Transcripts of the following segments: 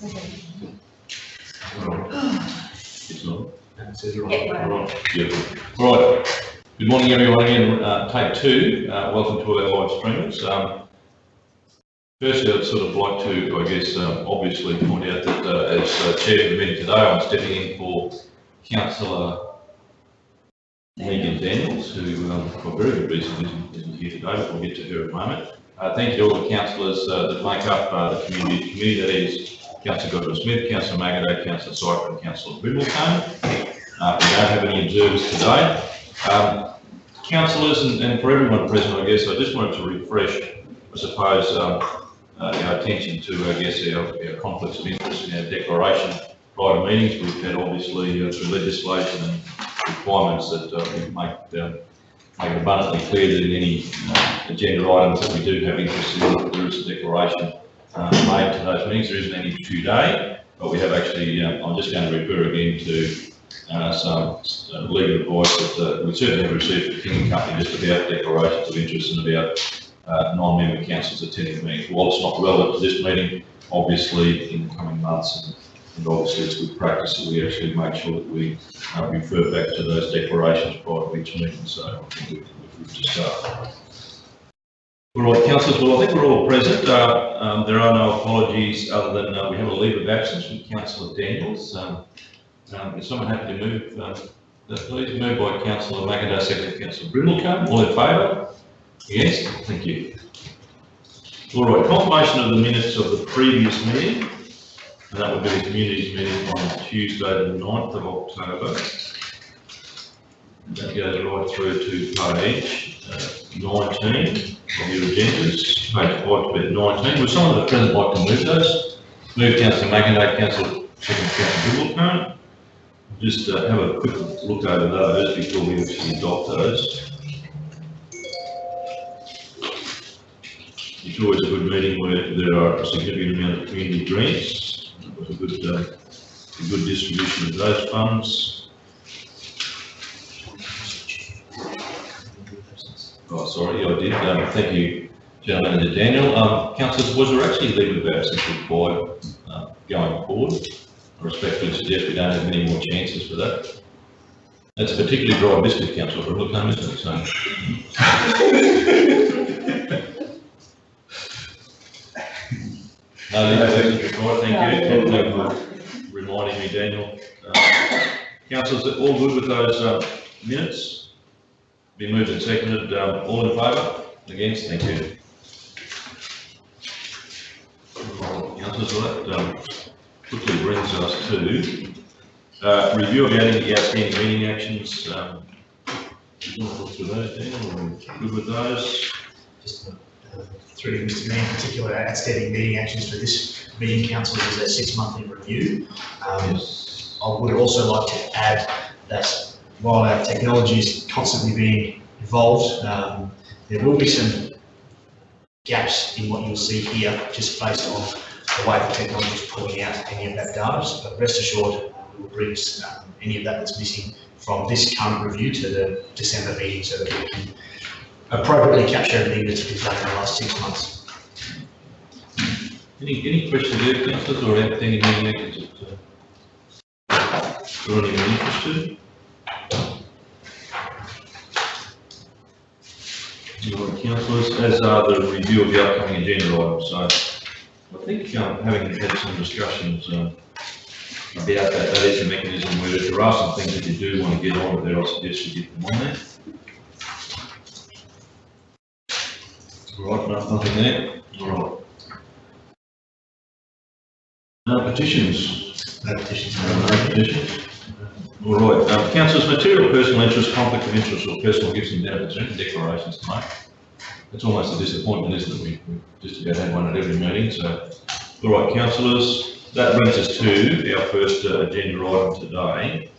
It's not. Right. Beautiful. Right. Good morning, everyone. Again, take two. Welcome to all our live streamers. Firstly, I'd sort of like to, I guess, obviously point out that as chair of the meeting today, I'm stepping in for Councillor Megan Daniels, who, for very good reason, isn't here today, but we'll get to her in a moment. Thank you to all the councillors that make up the committee. That is Councillor Godwin-Smith, Councillor Magaday, Councillor Cypher, and Councillor Brimbletown. We don't have any observers today. Councillors and for everyone present, I guess, I just wanted to refresh, I suppose, our attention to, I guess, our conflicts of interest in our declaration prior to meetings. We've had, obviously, through legislation and requirements that we make it abundantly clear that in any agenda items that we do have interest in, there is a declaration made to those meetings. There isn't any today, but we have actually, I'm just going to refer again to some legal advice that we certainly have received from the King Company just about declarations of interest and about non-member councillors attending meetings. While it's not relevant to this meeting, obviously in the coming months, and obviously it's good practice that we actually make sure that we refer back to those declarations prior to each meeting. So I think we're good to start. All right, councillors, well, I think we're all present. There are no apologies other than we have a leave of absence from Councillor Daniels. Is someone happy to move? Please move by Councillor Magaday, second Councillor Brimbletown. All in favour? Yes, thank you. All right, confirmation of the minutes of the previous meeting, and that would be the communities meeting on Tuesday the 9th of October. And that goes right through to page 19 of your agendas, page 5 to 19. Would someone at the present like to move those? Move Councillor Magaday, Councillor second Councillor Brimbletown. Just have a quick look over those before we actually adopt those. It's always a good meeting where there are a significant amount of community grants. It was a good distribution of those funds. Oh, sorry, I did. Thank you, gentlemen and Daniel. Councillors, was there actually leave of absence required going forward? I respectfully suggest we don't have many more chances for that. That's particularly dry biscuit, Councillor Brimbletown, isn't it? So. No, leave required. Thank you. Thank you for reminding me, Daniel. Councillors, all good with those minutes? Been moved and seconded. All in favour? Against? Thank you. Councillors, that quickly brings us to review of the outstanding meeting actions. Do you want to look through those, Daniel? Are we good with those? Just through Mr. Mayor, in particular, outstanding meeting actions for this meeting, council is a 6-monthly review. Yes. I would also like to add that while our technology is constantly being evolved, there will be some gaps in what you'll see here, just based on the way the technology is pulling out any of that data. But rest assured, we will bring any of that that's missing from this current review to the December meeting, so that we can appropriately capture everything that's been done in the last 6 months. Any questions there, councillors, or outstanding meeting actions that you're already interested in? All right, councillors, as are the review of the upcoming agenda items. So I think having had some discussions about that is a mechanism where if there are some things that you do want to get on with there, I suggest you get them on there. All right, nothing there. All right. No petitions. No petitions. No petitions. All right. Councillors, material personal interest, conflict of interest, or personal gifts and benefits, or any declarations to make. It's almost a disappointment, isn't it? We just about had one at every meeting. So, all right, councillors, that brings us to our first agenda item today,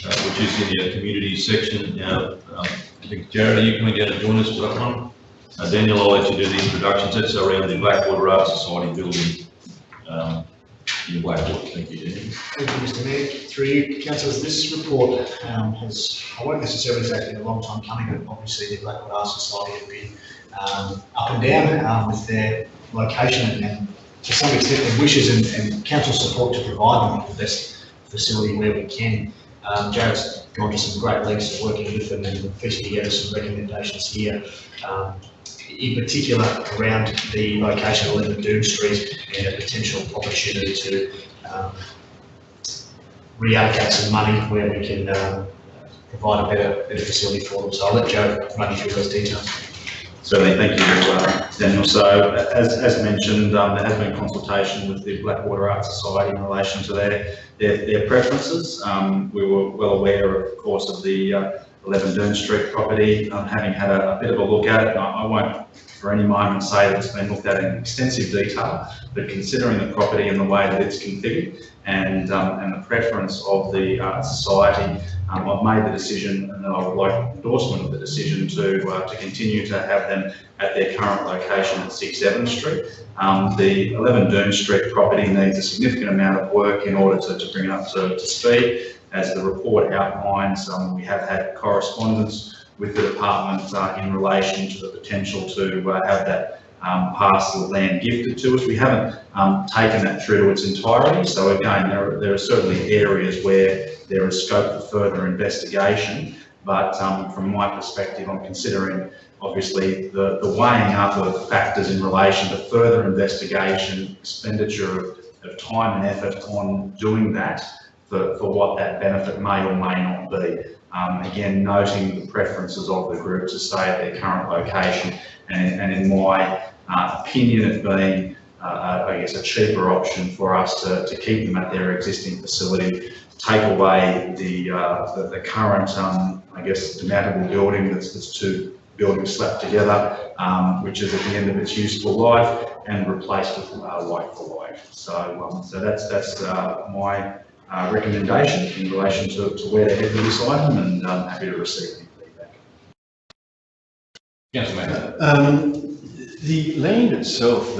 which is in the community section. Now, I think Jared, are you coming down to join us for that one? Daniel, I'll let you do the introductions. That's around the Blackwater Art Society building in Blackwater. Thank you, Daniel. Thank you, Mr. Mayor. Through you, councillors, this report has, I won't necessarily say it's been a long time coming, but obviously the Blackwater Art Society have been up and down with their location and to some extent their wishes and council support to provide them with the best facility where we can. Jared's gone to some great lengths of working with them and fishing together some recommendations here, in particular around the location of 11 Doom Street and a potential opportunity to reallocate some money where we can provide a better facility for them. So I'll let Joe run you through those details. Certainly, thank you, Daniel. So, as mentioned, there has been consultation with the Blackwater Arts Society in relation to their preferences. We were well aware, of course, of the 11 Doon Street property, having had a bit of a look at it. I won't for any moment say that it's been looked at in extensive detail, but considering the property and the way that it's configured and the preference of the Arts Society, I've made the decision, and I would like endorsement of the decision to continue to have them at their current location at 6 Evans Street. The 11 Doon Street property needs a significant amount of work in order to bring it up to speed. As the report outlines, we have had correspondence with the department in relation to the potential to have that parcel of land gifted to us. We haven't taken that through to its entirety, so again, there are certainly areas where there is scope for further investigation, but from my perspective, I'm considering obviously the weighing up of factors in relation to further investigation, expenditure of time and effort on doing that for what that benefit may or may not be. Again, noting the preferences of the group to stay at their current location, and in my opinion, it being, I guess, a cheaper option for us to keep them at their existing facility, take away the current, I guess, demountable building that's two buildings slapped together, which is at the end of its useful life, and replaced with like for like. So that's my recommendation in relation to where to head with this item, and I'm happy to receive any feedback. Councillor The land itself,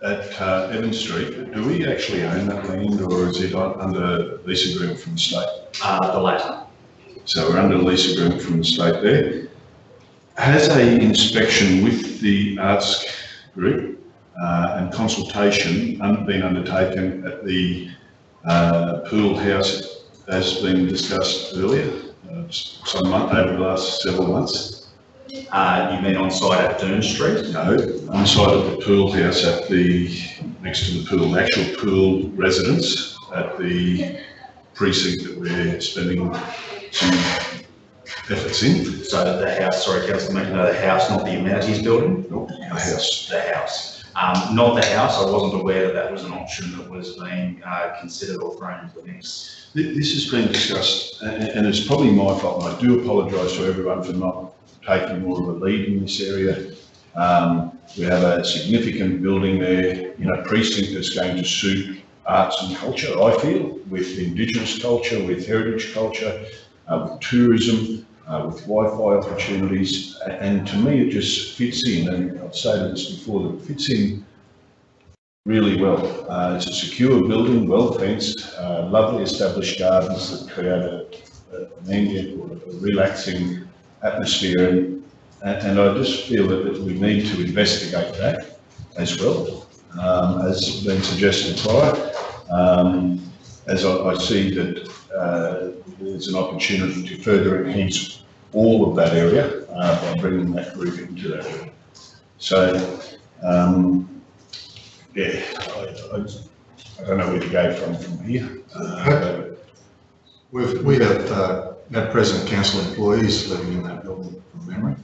at Evans Street, do we actually own that land, or is it under lease agreement from the state? The latter. So we're under lease agreement from the state there. Has a inspection with the arts group and consultation been undertaken at the pool house as been discussed earlier, over the last several months? You mean on site at Doon Street? No, on site of the pool house next to the pool, the actual pool residence at the precinct that we're spending some efforts in. So the house, sorry, Councillor Mackey, no, the house, not the amenities building? No, the house. The house. Not the house. I wasn't aware that was an option that was being considered or thrown into the mix. This has been discussed, and it's probably my fault, and I do apologise to everyone for not taking more of a lead in this area. We have a significant building there, precinct that's going to suit arts and culture, I feel, with Indigenous culture, with heritage culture, with tourism, with Wi-Fi opportunities, and to me it just fits in, and I've stated this before, that it fits in really well. It's a secure building, well fenced, lovely established gardens that create an ambient or a relaxing atmosphere, and I just feel that we need to investigate that as well, as been suggested prior, as I see that there's an opportunity to further enhance all of that area by bringing that group into that area. So, yeah, I don't know where to go from here. We have at present council employees living in that building from memory.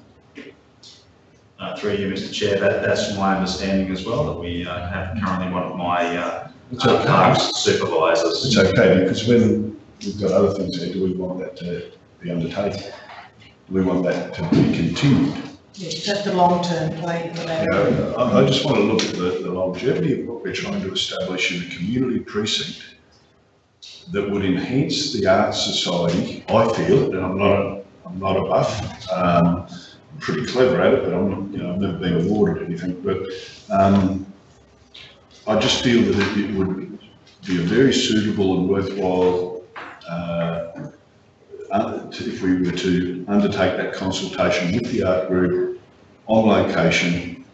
Through you, Mr. Chair, that's my understanding as well, that we have currently one of my parks supervisors. It's okay, because when we've got other things there, do we want that to be undertaken? Do we want that to be continued? Yeah, that's the long-term play for that. I just want to look at the longevity of what we're trying to establish in a community precinct that would enhance the Arts Society. I feel, and I'm not a buff. I'm pretty clever at it, but I'm not, I've never been awarded anything. But I just feel that it would be a very suitable and worthwhile if we were to undertake that consultation with the art group on location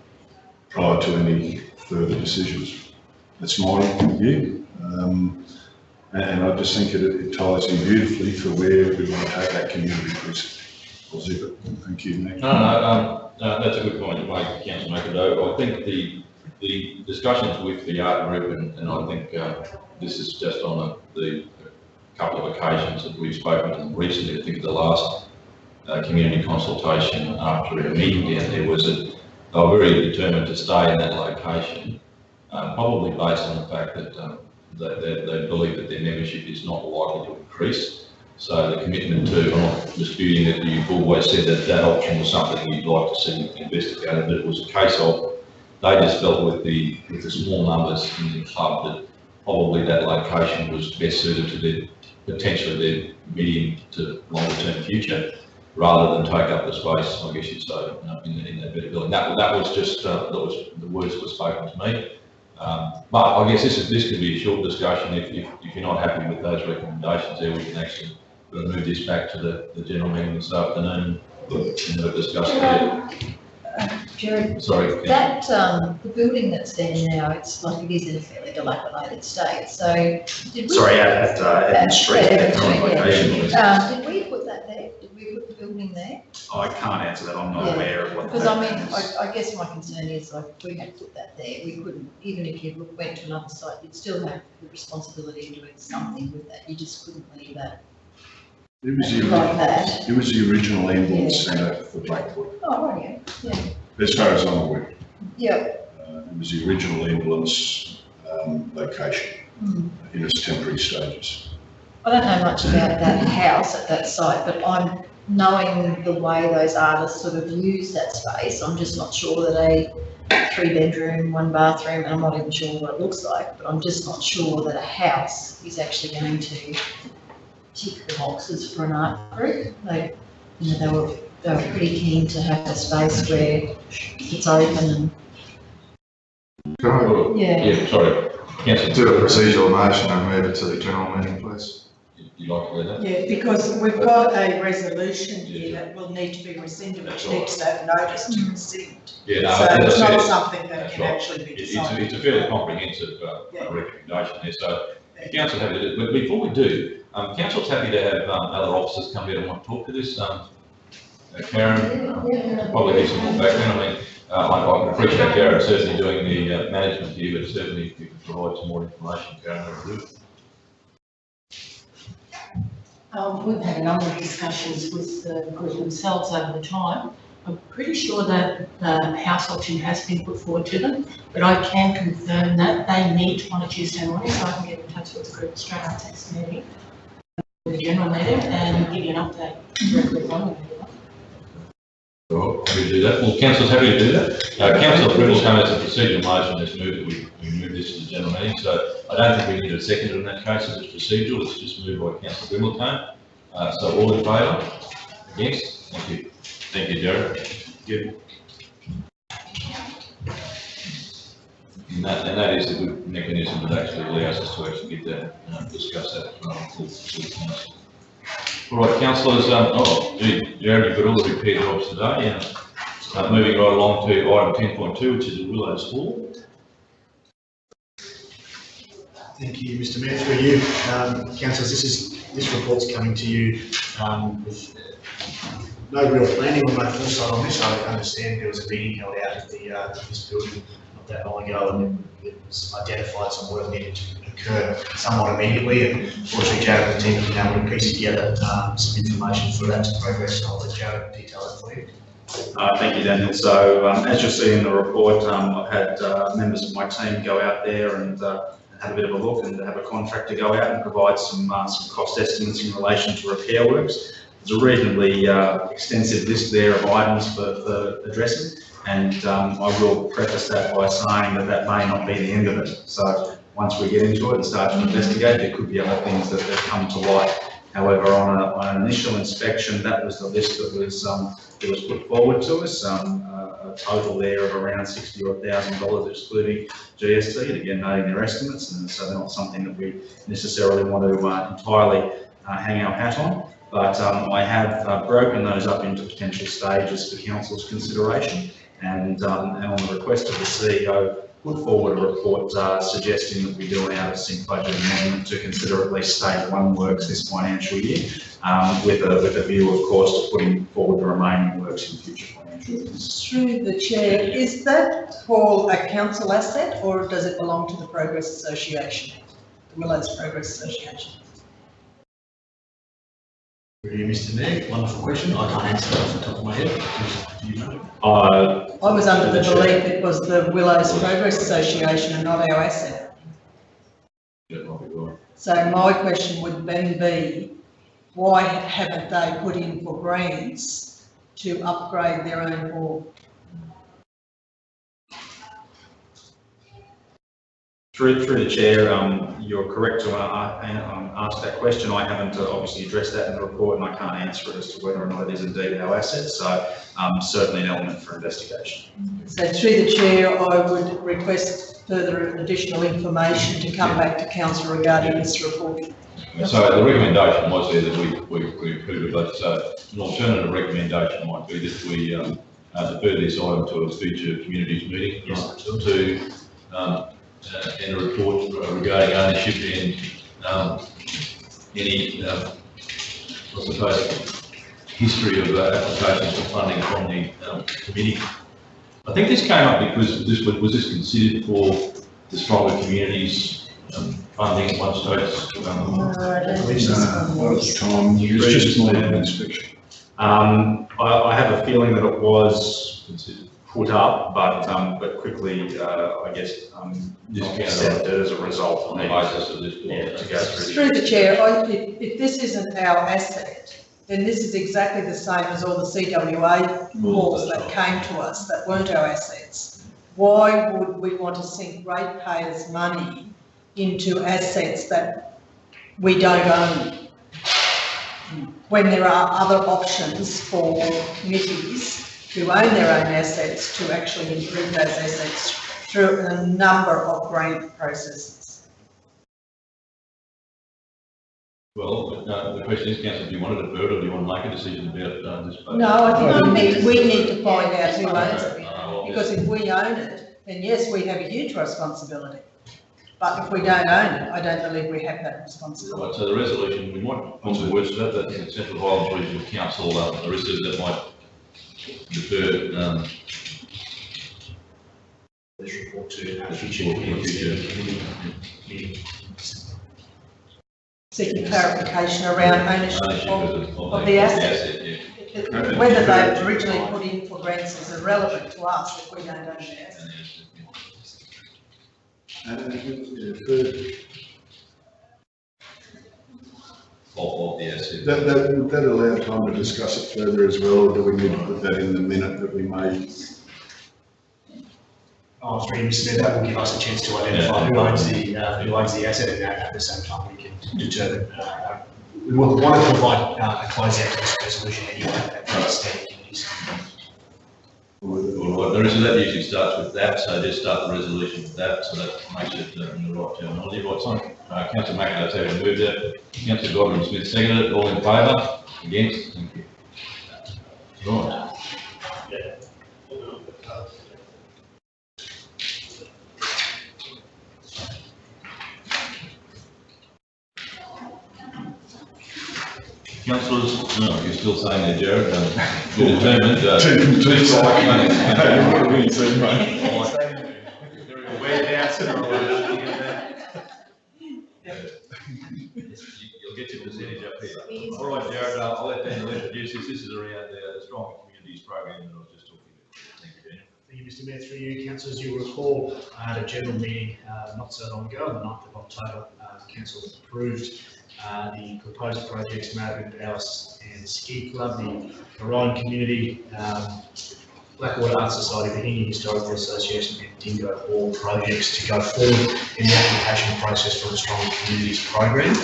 prior to any further decisions. That's my view. And I just think it ties in beautifully for where we want to take that community, Chris. I'll zip it. Thank you, Nick. No, that's a good point to make, Councillor McAdoo. I think the discussions with the art group, and I think this is just on the couple of occasions that we've spoken to them recently. I think the last community consultation after a meeting down there was that they were very determined to stay in that location, probably based on the fact that they believe that their membership is not likely to increase. So the commitment to, I'm not disputing that you've always said that option was something you'd like to see investigated, but it was a case of they just felt with the small numbers in the club that probably that location was best suited to their potentially their medium to longer term future, rather than take up the space, I guess you'd say, in that better building. That was just that was the words that were spoken to me. But I guess this could be a short discussion. If you're not happy with those recommendations, there we can actually move this back to the general meeting this afternoon and discuss it. Jared, Sorry. that, the building that's there now, it's like it is in a fairly dilapidated state, so did we? Sorry, at Evans Street, At at Evans current Street, location. Did we put that there? Did we put the building there? I can't answer that, I'm not Yeah, aware of what. Because I mean, I guess my concern is like, if we had put that there, we couldn't, even if you went to another site, you'd still have the responsibility of doing something with that, you just couldn't leave that It was like that. It was the original ambulance centre for Blackwood, Oh, right, yeah, as far as I'm aware. yeah. It was the original ambulance location in its temporary stages. I don't know much about that house at that site, but I'm knowing the way those artists sort of use that space. I'm just not sure that a 3-bedroom, 1-bathroom, and I'm not even sure what it looks like, but I'm just not sure that a house is actually going to tick the boxes for an art group. They were pretty keen to have a space where it's open and. Yeah, sorry. Councillor, Do a procedural motion and move it to the general meeting, please. you like to lead that? Yeah, because we've got a resolution here that will need to be rescinded, which needs to have notice to rescind. Yeah, no, So as I it's said, not something that that's can right. actually be It's decided. a fairly comprehensive recommendation there. So the council's happy to do it. But before we do, council's happy to have other officers come here and want to talk to this. Karen, probably need some more background. I mean, I appreciate Karen certainly doing the management here, but certainly if you could provide some more information, Karen, that would do it. We've had a number of discussions with the group themselves over the time. I'm pretty sure that the house option has been put forward to them, but I can confirm that they meet on a Tuesday morning, so I can get in touch with the group straight after this meeting, the general meeting, and give you an update directly on it. Well, happy to do that. Well, council's happy to do that. Councillor Brindleton has a procedural motion that's moved that we move this to the general meeting, so I don't think we need a second in that case. If it's procedural, it's just moved by Councillor Brindleton. So all in favour? Against? Thank you. Thank you, Jared. Thank you. And that is a good mechanism that actually allows us to actually get that, discuss that with council. All right, councillors, Jared, you've got all the repair jobs today, and moving right along to item 10.2, which is the Willows Hall. Thank you, Mr Mayor, through you. Councillors, this report's coming to you with no real planning on my foresight on this. I understand there was a meeting held out at this building not that long ago, and it was identified some work needed to occur somewhat immediately, and fortunately Jared and the team have been able to piece together some information for that to progress, and I'll let Jared detail it for you. Thank you, Daniel. So as you'll see in the report, I've had members of my team go out there and have a bit of a look and have a contractor go out and provide some cost estimates in relation to repair works. There's a reasonably extensive list there of items for addressing, and I will preface that by saying that may not be the end of it. So once we get into it and start to investigate, there could be other things that come to light. However, on an initial inspection, that was the list that was put forward to us. A total there of around $60,000 excluding GST, and again noting their estimates, and so they're not something that we necessarily want to entirely hang our hat on. But I have broken those up into potential stages for council's consideration, and on the request of the CEO, put forward a report suggesting that we do an out-of-sync budget amendment to consider at least stage one works this financial year, with a view, of course, to putting forward the remaining works in future financial years. Through the chair, is that Paul a council asset or does it belong to the Progress Association, the Willows Progress Association? Mr. Mayor, wonderful question. I can't answer that off the top of my head. You know. I was under the belief it was the Willows Progress Association and not our asset. So my question would then be, why haven't they put in for grants to upgrade their own hall? Through the chair, you're correct to ask that question. I haven't obviously addressed that in the report, and I can't answer it as to whether or not it is indeed our asset. So certainly an element for investigation. So through the chair, I would request further additional information to come back to council regarding this report. So the recommendation was there that we included, but an alternative recommendation might be that we defer this item to a future communities meeting. Yes. To and a report regarding ownership and any, I suppose, history of applications for funding from the committee. I think this came up because was this considered for the stronger communities funding at one stage? Not at the time, it was just more of an inspection. I have a feeling that it was considered put up, but quickly, I guess, accepted as a result On the basis of this board. to go through. Through the chair, if this isn't our asset, then this is exactly the same as all the CWA halls that came to us that weren't our assets. Why would we want to sink ratepayers' money into assets that we don't own? When there are other options for committees who own their own assets to actually improve those assets through a number of grant processes. Well, the question is, Councillor, do you want to defer it or do you want to make a decision about this? No, I think we need to find out who owns it, because if we own it, then yes, we have a huge responsibility. But if we don't own it, I don't believe we have that responsibility. Right, so the resolution, we might put some words to that, that the Central Highlands Regional Council, Arista, that might defer This report to a future meeting. Seeking clarification around ownership of the asset. Yeah. Whether they originally put in for grants is irrelevant to us if we don't own the asset. Of the asset. Would that allow time to discuss it further as well, or do we need to put that in the minute that we made? Oh, through Mr. Mayor, that will give us a chance to identify who owns the asset, and at the same time we can determine. We will want to provide a closeout to this resolution anyway at the standing committees. All right, the rest of that usually starts with that, so just start the resolution with that, so that makes it in the right terminology. Right, so Councillor McIntyre's having moved it, Councillor Godwin Smith seconded it, all in favour, against, thank you. Right. Councillors, no, you're still saying there, Jared, you're determined. Too psychic. You want to win too, mate. Where down You'll get your percentage up here. All right, Jared, I'll let Daniel introduce this. This is around the Strong Communities program that I was just talking about. Thank you, Daniel. Thank you, Mr. Mayor. Through you, councillors, you'll recall I had a general meeting not so long ago, on the 9th of October. The council approved the proposed projects, Maribyrnong Palace and Ski Club, the Orion Community, Blackwater Arts Society, the Hingham Historical Association and Dingo Hall projects to go forward in the application process for the Strong Communities program.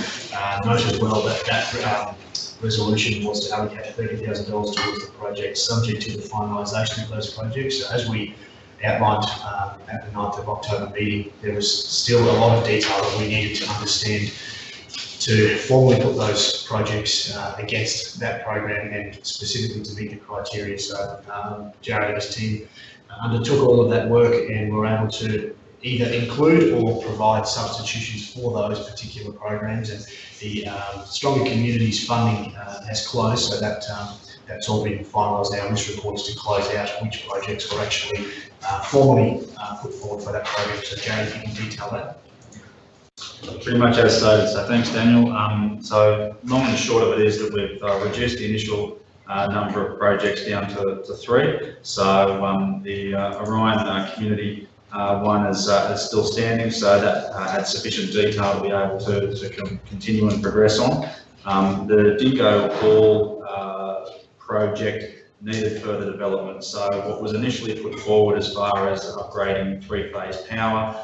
Note as well that that resolution was to allocate $30,000 towards the project, subject to the finalisation of those projects. So as we outlined at the 9th of October meeting, there was still a lot of detail that we needed to understand to formally put those projects against that program and specifically to meet the criteria. So Jared and his team undertook all of that work and were able to either include or provide substitutions for those particular programs. And the Stronger Communities funding has closed, so that that's all been finalised now. And this report is to close out which projects were actually formally put forward for that program. So Jane, if you can detail that. Pretty much as stated, so thanks Daniel. So long and the short of it is that we've reduced the initial number of projects down to 3. So the Orion Community one is still standing, so that had sufficient detail to be able to continue and progress on. The Dingo Hall project needed further development. So what was initially put forward as far as upgrading 3-phase power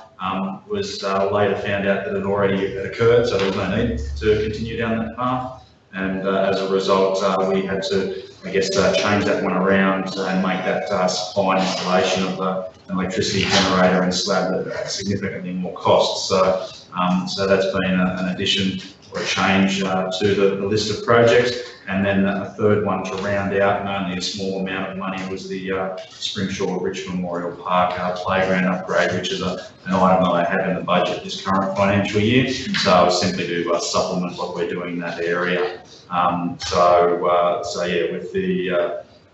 was later found out that it already had occurred, so there was no need to continue down that path. And as a result, we had to, I guess, change that one around and make that supply and installation of an electricity generator and slab at significantly more cost. So that's been an addition or a change to the list of projects. And then a third one to round out, and only a small amount of money, was the Springshaw Rich Memorial Park playground upgrade, which is an item that I have in the budget this current financial year. So simply to supplement what we're doing in that area. So yeah, with the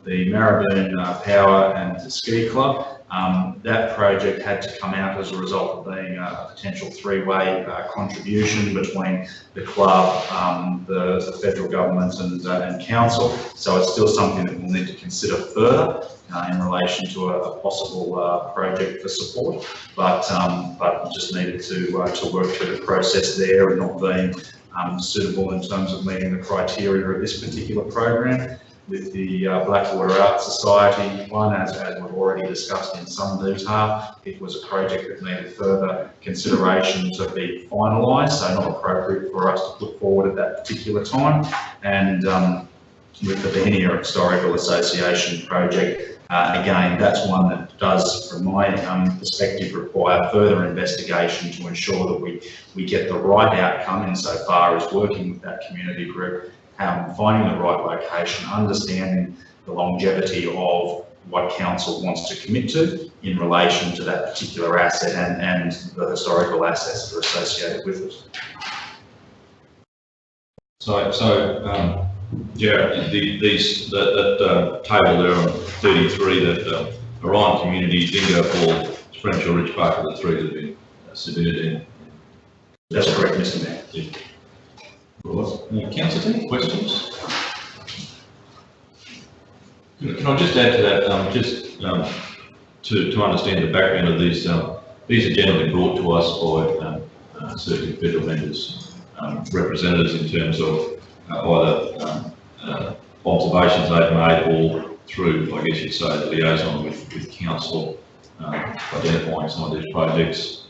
Marraboon Power and Ski Club, that project had to come out as a result of being a potential 3-way contribution between the club, the federal government and council. So it's still something that we'll need to consider further in relation to a possible project for support, but just needed to work through the process there, and not being suitable in terms of meeting the criteria of this particular program. With the Blackwater Arts Society one, as we've already discussed in some detail, it was a project that needed further consideration to be finalised, so not appropriate for us to put forward at that particular time. And with the Bohenia Historical Association project, again, that's one that does, from my perspective, require further investigation to ensure that we get the right outcome insofar as working with that community group, finding the right location, understanding the longevity of what council wants to commit to in relation to that particular asset and the historical assets that are associated with it. So Jared, that table there on 33, that Orion Community, Dingo Hall, Springshaw Ridge Park are the 3 that have been submitted in. That's correct, Mr. Mayor. Yeah. Councillor, any questions? Can I just add to that, to understand the background of these are generally brought to us by certain federal members, representatives, in terms of either observations they've made, or through, I guess you'd say, the liaison with council, identifying some of these projects.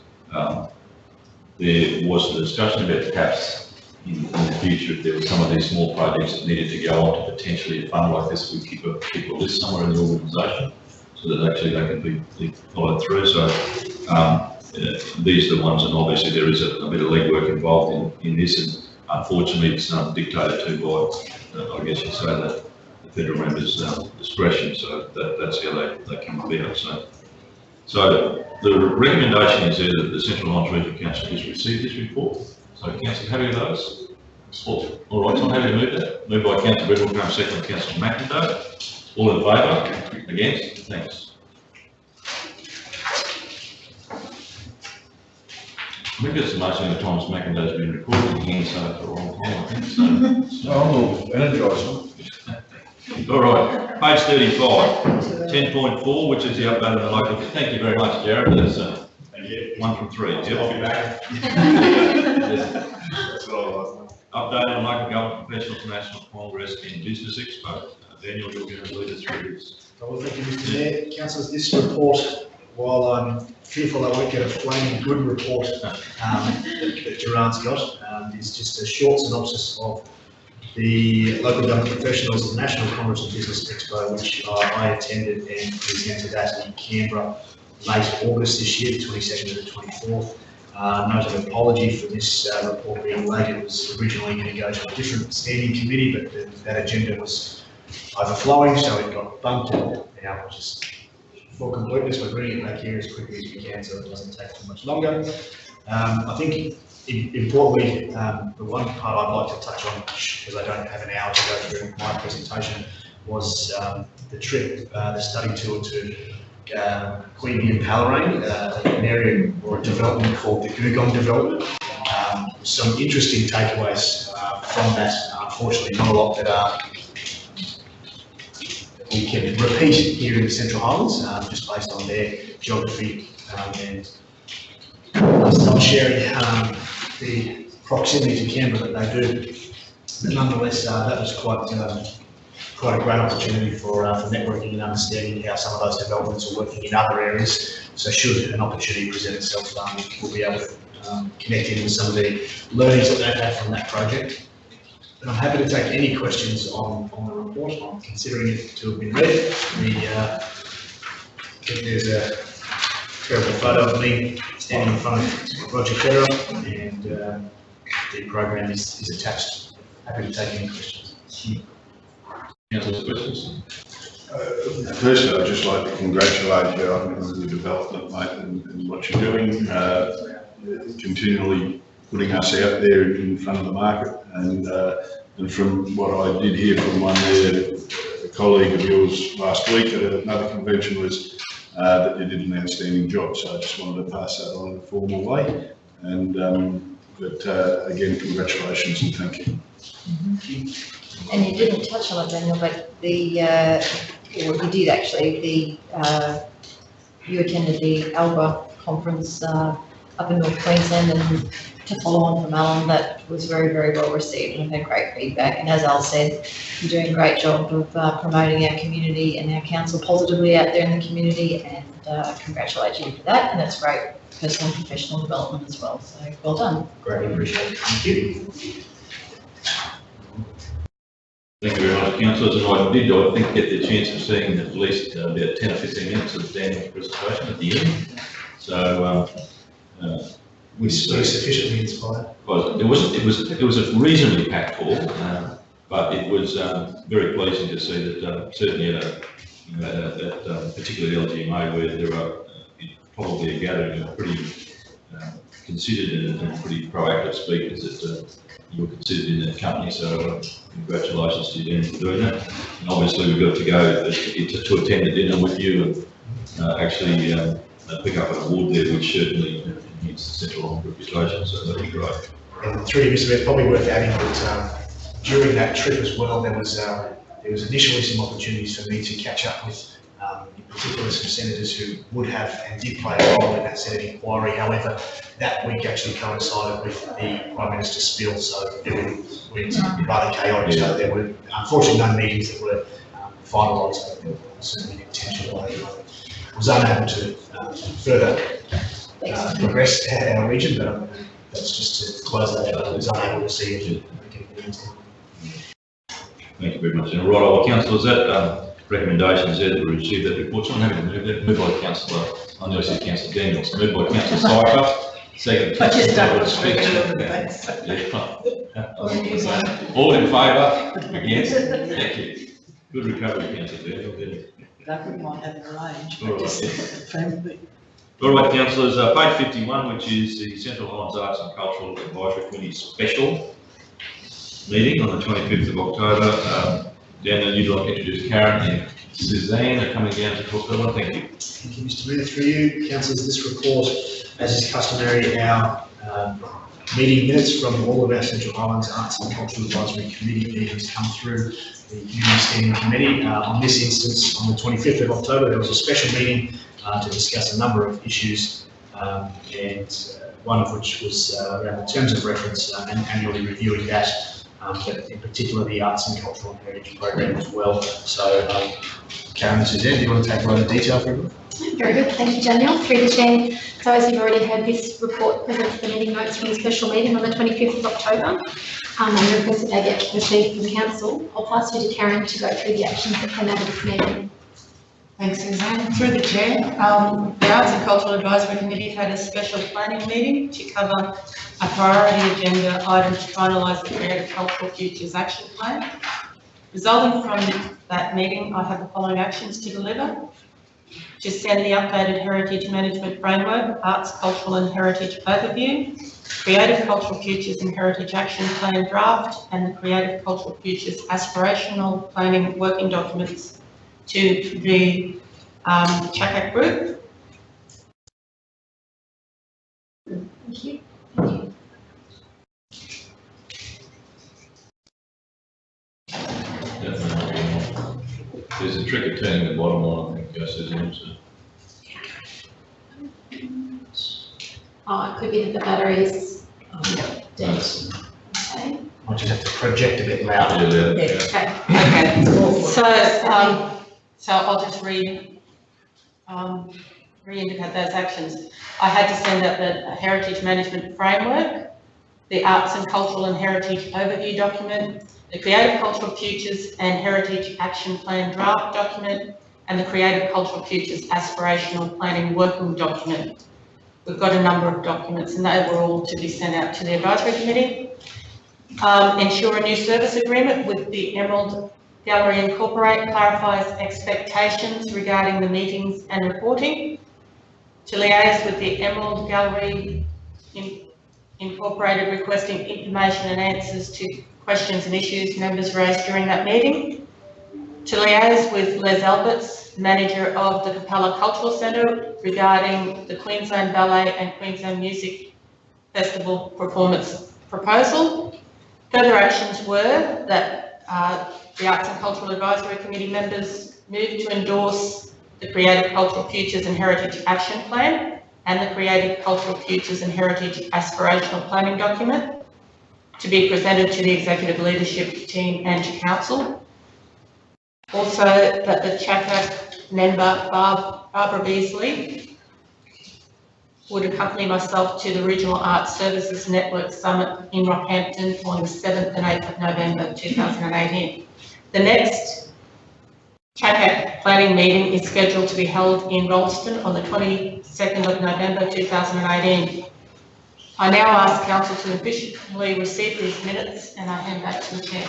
There was a discussion about perhaps in the future, if there were some of these small projects that needed to go on to potentially a fund like this, we keep a list somewhere in the organisation so that actually they can be followed through. So these are the ones, and obviously there is a bit of legwork involved in this, and unfortunately it's dictated to by, I guess you'd say, the federal members' discretion. So that's how they come about. So the recommendation is there that the Central Highlands Regional Council has received this report. So council, happy with those? All right, so I'm happy to move that. Moved by Councillor Biddlecombe, second by Councillor McIntyre. All in favour? Against? Thanks. I think it's amazing the times McIntyre's been recording again, so for a long time, I think. So No, I'm all energised. all right, page 35, 10.4, which is the update of the local. Thank you very much, Jared. That's one from 3. Yep. I'll be back. Yes. That's what I was. Update on local government professional international congress and business expo. Daniel, you're going to lead us through this. Well, thank you, Mr. Mayor. Councillors, this report, while I'm fearful I won't get a flaming good report that Gerard's got, is just a short synopsis of the Local Government Professionals National Congress and Business Expo, which I attended and presented at in Canberra late August this year, the 22nd to the 24th. Note an apology for this report being late. It was originally going to go to a different standing committee, but that agenda was overflowing, so it got bumped, and now just for completeness, we're bringing it back here as quickly as we can so it doesn't take too much longer. I think importantly, the one part I'd like to touch on, because I don't have an hour to go through my presentation, was the trip, the study tour to Queanbeyan and Palorane, an area or a development called the Googong development. Some interesting takeaways from that. Unfortunately, not a lot that we can repeat here in the Central Highlands, just based on their geography and not sharing the proximity to Canberra that they do. But nonetheless, that was quite a great opportunity for networking and understanding how some of those developments are working in other areas. So should an opportunity present itself, we'll be able to connect in with some of the learnings that they've had from that project. And I'm happy to take any questions on the report. I'm considering it to have been read. I think there's a terrible photo of me standing in front of Roger Federer, and the program is attached. Happy to take any questions. Councillors, questions? Firstly, I'd just like to congratulate you on the development, mate, and what you're doing, continually putting us out there in front of the market. And from what I did hear from one there, a colleague of yours last week at another convention, was that you did an outstanding job. So I just wanted to pass that on in a formal way. And again, congratulations and thank you. And you didn't touch on it, Daniel, but or you did actually, you attended the ALBA conference up in North Queensland, and to follow on from Alan, that was very, very well received, and I've had great feedback. And as Al said, you're doing a great job of promoting our community and our council positively out there in the community, and congratulate you for that. And that's great personal and professional development as well. So well done. Greatly appreciate it. Thank you. Thank you very much, councillors. And I did get the chance of seeing at least about 10 or 15 minutes of Daniel's presentation at the end. So we were sufficiently inspired. It was a reasonably packed hall, but it was very pleasing to see that certainly at that particular LGMA, where there are probably a gathering of pretty considered and pretty proactive speakers that you were considered in that company. So congratulations to you, Dan, for doing that. And obviously we've got to go to attend the dinner with you and actually pick up an award there, which certainly enhances the Central Highlands reputation. So that'd be great. And through you, Mr. Mayor, it's probably worth adding that during that trip as well, there was initially some opportunities for me to catch up with, in particular, some senators who would have and did play a role in that Senate inquiry. However, that week actually coincided with the Prime Minister's spiel, so it went rather chaotic. Yeah. So there were unfortunately no meetings that were finalised, but there was certainly an intentional way. I was unable to further progress our region, but that's just to close that out. I was unable to see it. Thank you very much. And right, well, councillors, that recommendations there that we received that report. So I'm happy to move that. Moved by Councillor, I know it's Councillor Daniels. Moved by Councillor Syker. Second. I just don't want to all in favour? Against? Thank you. Good recovery, Councillor Daniel. That might have arranged. All right, councillors, page 51, which is the Central Highlands Arts and Cultural Advisory Committee special meeting on the 25th of October. Daniel, you'd like to introduce Karen and Suzanne are coming down to talk to them. Thank you. Thank you, Mr. Mayor. Through you, councillors, this report, as is customary, our meeting minutes from all of our Central Highlands Arts and Cultural Advisory Committee meetings come through the Union Standing Committee. On this instance, on the 25th of October, there was a special meeting to discuss a number of issues, and one of which was around the terms of reference and annually reviewing that, but in particular the Arts and Cultural and Heritage Program as well. So, Karen and Suzanne, do you want to take a lot of detail for everyone? Very good, thank you, Daniel. Through the chair. So as you've already heard, this report presents the meeting notes from the special meeting on the 25th of October. And request that they get received from council. I'll pass you to Karen to go through the actions that came out of this meeting. Thanks, Suzanne. Through the chair, the Arts and Cultural Advisory Committee had a special planning meeting to cover a priority agenda item to finalise the Creative Cultural Futures Action Plan. Resulting from that meeting, I have the following actions to deliver. to send the updated Heritage Management Framework, Arts, Cultural and Heritage Overview, Creative Cultural Futures and Heritage Action Plan Draft, and the Creative Cultural Futures Aspirational Planning Working Documents to the CHACAC Group. Thank you. There's a trick of turning the bottom one, I think, Suzanne, so. Oh, it could be that the batteries dead. Okay. I just have to project a bit louder. Yeah, yeah. Okay. Okay, so I'll just re-indicate those actions. I had to send out the Heritage Management Framework, the Arts and Cultural and Heritage Overview document, the Creative Cultural Futures and Heritage Action Plan Draft document, and the Creative Cultural Futures Aspirational Planning Working Document. We've got a number of documents and they were all to be sent out to the Advisory Committee. Ensure a new service agreement with the Emerald Gallery Incorporate clarifies expectations regarding the meetings and reporting. To liaise with the Emerald Gallery Incorporated requesting information and answers to questions and issues members raised during that meeting. To liaise with Les Alberts, manager of the Capella Cultural Centre, regarding the Queensland Ballet and Queensland Music Festival performance proposal. Further actions were that the Arts and Cultural Advisory Committee members moved to endorse the Creative Cultural Futures and Heritage Action Plan and the Creative Cultural Futures and Heritage Aspirational Planning document to be presented to the Executive Leadership Team and to Council. Also, that the CHACAC member Barbara Beasley would accompany myself to the Regional Arts Services Network Summit in Rockhampton on the 7th and 8th of November 2018. The next CHACAC planning meeting is scheduled to be held in Rolleston on the 22nd of November 2018. I now ask Council to officially receive these minutes and I hand back to the Chair.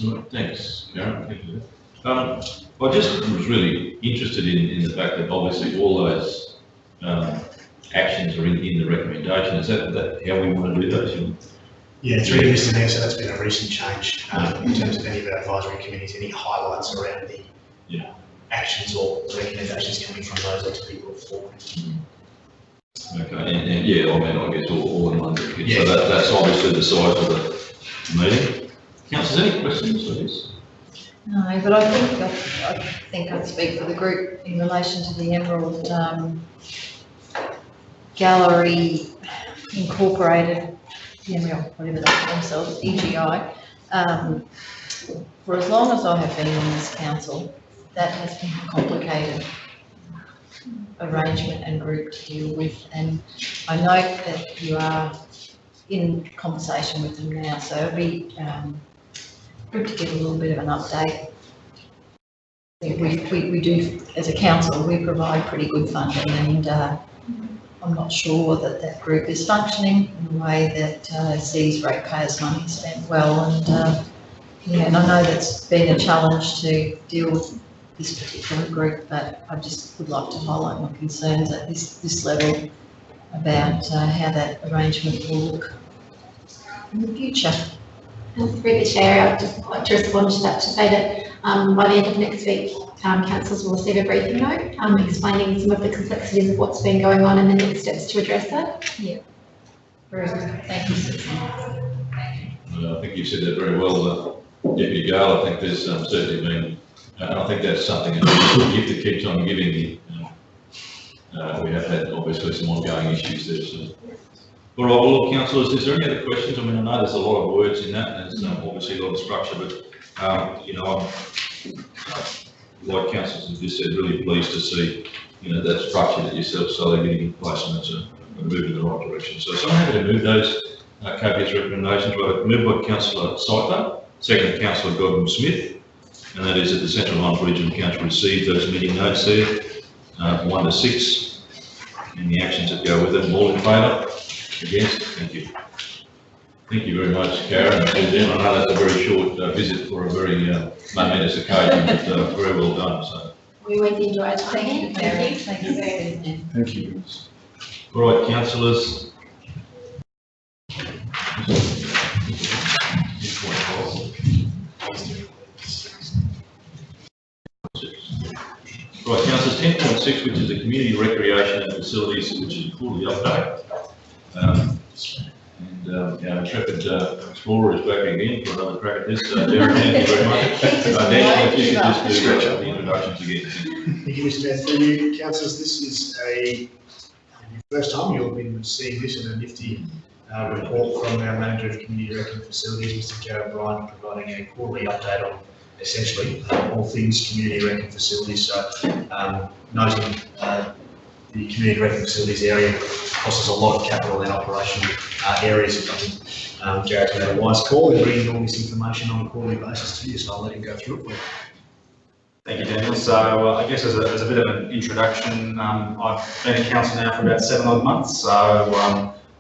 All right, thanks, Karen. Thank you. I just was really interested in the fact that obviously all those actions are in the recommendation. Is that how we want to do those? Yeah, it's really listed there, so that's been a recent change in terms of any of our advisory committees, any highlights around the actions or recommendations coming from those are to be brought forward. Okay, and yeah, I mean, I guess all in one. Yeah. So that's obviously the size of the meeting. Councillors, any questions on this? No, but I think I'd speak for the group in relation to the Emerald Gallery Incorporated, whatever they call themselves, EGI. For as long as I have been on this council, that has been a complicated arrangement and group to deal with, and I note that you are in conversation with them now, so it'll be good to get a little bit of an update. I think we do, as a council, we provide pretty good funding, and I'm not sure that group is functioning in a way that sees ratepayers' money spent well, and and I know that's been a challenge to deal with this particular group, but I just would like to highlight my concerns at this level about how that arrangement will look in the future. And through the Chair, I'd just like to respond to that to say that by the end of next week, councillors will receive a briefing note explaining some of the complexities of what's been going on and the next steps to address that. Yeah. Very good. Thank you, Susan. I think you said that very well, Deputy Gale. I think there's certainly been, and I think that's something that the gift that keeps on giving. We have had obviously some ongoing issues there. So. All right, well, look, councillors, is there any other questions? I mean, I know there's a lot of words in that, and there's obviously a lot of structure, but, I'm, like councillors have just said, really pleased to see, that structure that yourself slowly getting in place, and it's a move in the right direction. So I'm happy to move those KPS recommendations. Right, moved by Councillor Seitler, second Councillor Godwin-Smith, and that is that the Central Highlands Regional Council received those meeting notes there, 1 to 6, and the actions that go with them. All in favour? Against? Thank you. Thank you very much, Karen and Suzanne. I know that's a very short visit for a very momentous occasion, but very well done. So We always enjoy our time here. Thank you. Thank you, Stephen. Thank you. All right, councillors. Right, councillors, 10.6, which is the community recreation and facilities, which is a quarterly update. Our intrepid explorer is back again for another crack at this. Darren, thank you very much. Dan, if you could just do the introductions again. Thank you, Mr. Mayor. Through you, councillors, this is your first time you'll be seeing this in a nifty report from our Manager of Community Rec and Facilities, Mr. Gareth Bryant, providing a quarterly update on essentially all things community rec and facilities. So noting the community rec and facilities area costs us a lot of capital in operational areas. I think Gareth made a wise call in bringing all this information on a quarterly basis to you, so I'll let him go through it for you. Thank you, Daniel. So I guess as a bit of an introduction, I've been at council now for about 7 odd months. So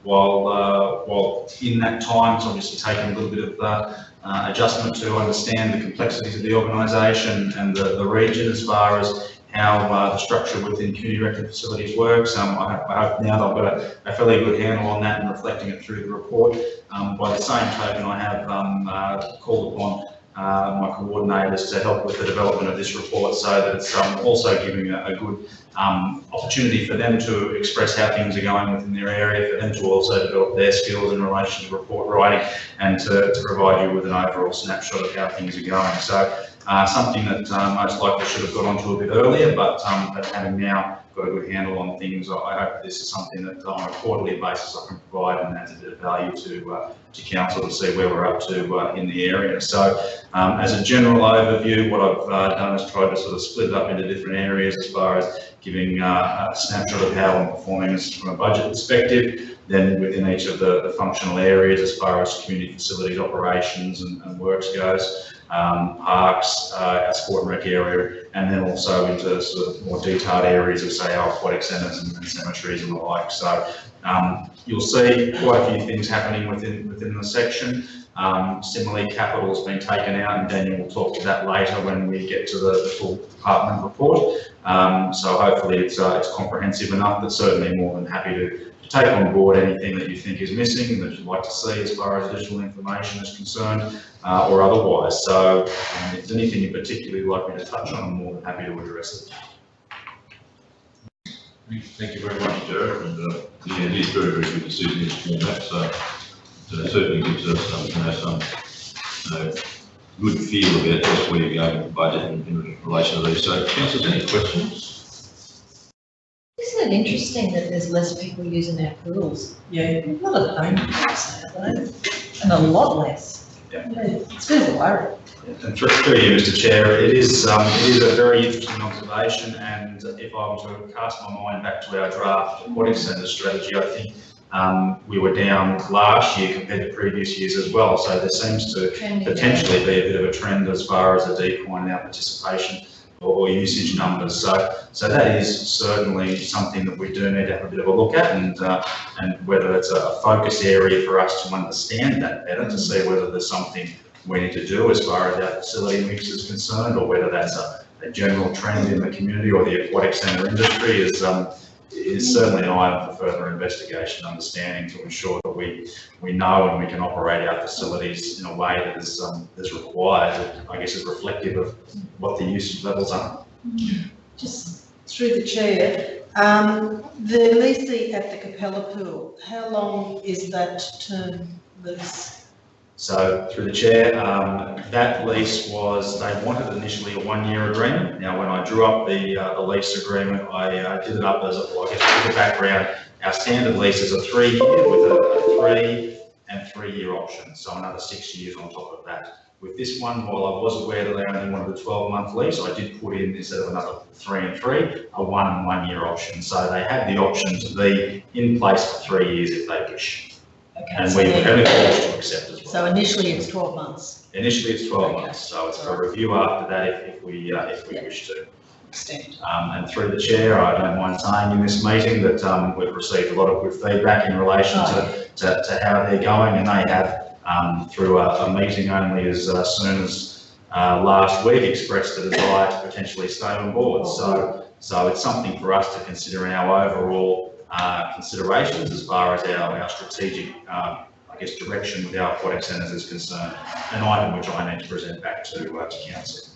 while in that time, it's obviously taken a little bit of adjustment to understand the complexities of the organisation and the region as far as how the structure within community rec and facilities works. I hope now that I've got a fairly good handle on that and reflecting it through the report. By the same token, I have called upon my coordinators to help with the development of this report, so that it's also giving a good opportunity for them to express how things are going within their area, for them to also develop their skills in relation to report writing, and to provide you with an overall snapshot of how things are going. So something that most likely should have got onto a bit earlier, but having now got a good handle on things, I hope this is something that on a quarterly basis I can provide and adds a bit of value to council to see where we're up to in the area. So as a general overview, what I've done is tried to sort of split it up into different areas as far as giving a snapshot of how I'm performing from a budget perspective, then within each of the functional areas as far as community facilities operations and works goes, parks, our sport and rec area, and then also into sort of more detailed areas of, say, our aquatic centres and cemeteries and the like. So you'll see quite a few things happening within the section. Similarly, capital has been taken out, and Daniel will talk to that later when we get to the full department report. So hopefully it's comprehensive enough, but certainly more than happy to take on board anything that you think is missing, that you'd like to see as far as additional information is concerned, or otherwise. So if there's anything you particularly like me to touch on, I'm more than happy to address it. Thank you very much, Jared. And yeah, it is very, very good to see this format. So it certainly gives us some good feel about just where you're going with the budget in relation to these. So, councillors, any questions? Isn't it interesting that there's less people using our pools? Yeah, a lot of home pools nowadays, and a lot less. Yeah. It's a bit of a worry. And through you, Mr. Chair, it is a very interesting observation, and if I were to cast my mind back to our draft aquatic centre strategy, I think we were down last year compared to previous years as well. So there seems to potentially be a bit of a trend as far as a decline in our participation or usage numbers. So that is certainly something that we do need to have a bit of a look at, and whether it's a focus area for us to understand that better, to see whether there's something we need to do as far as our facility mix is concerned, or whether that's a general trend in the community or the aquatic centre industry is certainly an item for further investigation and understanding, to ensure that we know and we can operate our facilities in a way that is required, that I guess is reflective of what the usage levels are. Just through the chair, the leasing at the Capella Pool, how long is that term lease? So through the chair, that lease was, they wanted initially a 1-year agreement. Now, when I drew up the lease agreement, I did it up as I guess, with the background. Our standard lease is a 3-year with a 3 and 3-year option, so another 6 years on top of that. With this one, while I was aware that they only wanted a 12-month lease, I did put in, instead of another 3 and 3, a 1-year option. So they had the option to be in place for 3 years if they wish. Okay, And so we were only forced to accept as well. So initially it's 12 months. Initially it's 12 Okay. months, so it's for review after that if we wish to. Extend. And through the chair, I don't mind saying in this meeting that we've received a lot of good feedback in relation to how they're going, and they have through a meeting only as soon as last week expressed a desire to potentially stay on board. So it's something for us to consider in our overall considerations as far as our strategic, I guess, direction with our aquatic centres is concerned, an item which I need to present back to council.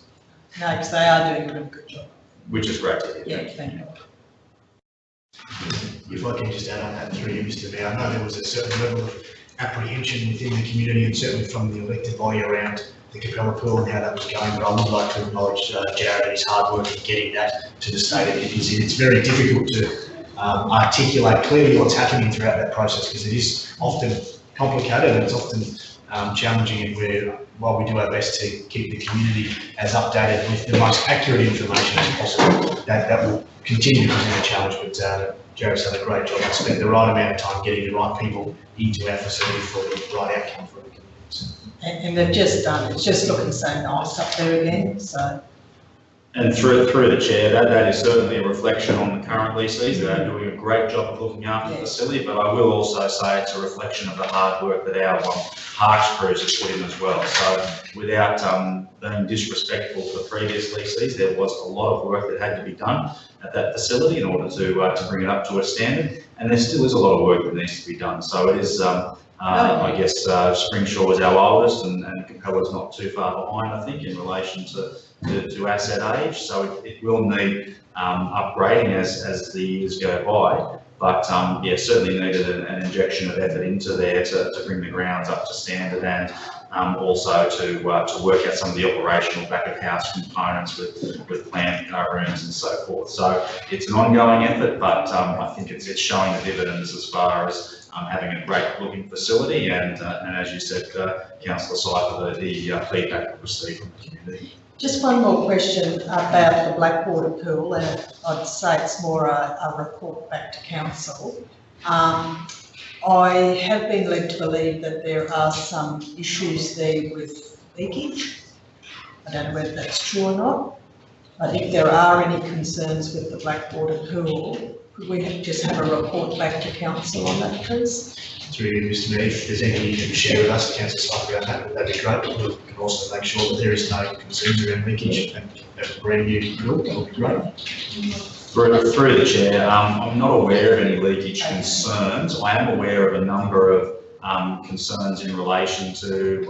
No, because they are doing a really good job. Which is great to hear. Yeah, thank you. If I can just add on that through you, Mr. Mayor, I know there was a certain level of apprehension within the community and certainly from the elected body around the Capella Pool and how that was going, but I would like to acknowledge Jared and his hard work in getting that to the state that it is in. It's very difficult to articulate clearly what's happening throughout that process because it is often complicated and it's often challenging, and while we do our best to keep the community as updated with the most accurate information as possible, that will continue to present a challenge. But Jared's done a great job and spent the right amount of time getting the right people into our facility for the right outcome for the community. And they've just done, it's just looking so nice up there again, so. And through the chair, that is certainly a reflection on the current lessees. They're doing a great job of looking after the facility, but I will also say it's a reflection of the hard work that our Harks crews have put in as well. So without being disrespectful to the previous lessees, there was a lot of work that had to be done at that facility in order to bring it up to a standard, and there still is a lot of work that needs to be done. So it is, I guess, Springshaw is our oldest, and Capella's not too far behind, I think, in relation to asset age. So it will need upgrading as the years go by. But yeah, certainly needed an injection of effort into there to bring the grounds up to standard, and also to work out some of the operational back of house components with plant rooms and so forth. So it's an ongoing effort, but I think it's showing the dividends as far as having a great looking facility, and as you said, Councillor Cypher, the feedback we received from the community. Just one more question about the Blackwater Pool, and I'd say it's more a report back to council. I have been led to believe that there are some issues there with leakage. I don't know whether that's true or not, but if there are any concerns with the Blackwater Pool, could we just have a report back to council on that, please? Through you, Mr. Mayor, if there's anything you can share with us, Councillor Cypher, that'd be great. We can also make sure that there is no concerns around leakage and a brand new pool, that would be great. Through the chair, I'm not aware of any leakage concerns. I am aware of a number of concerns in relation to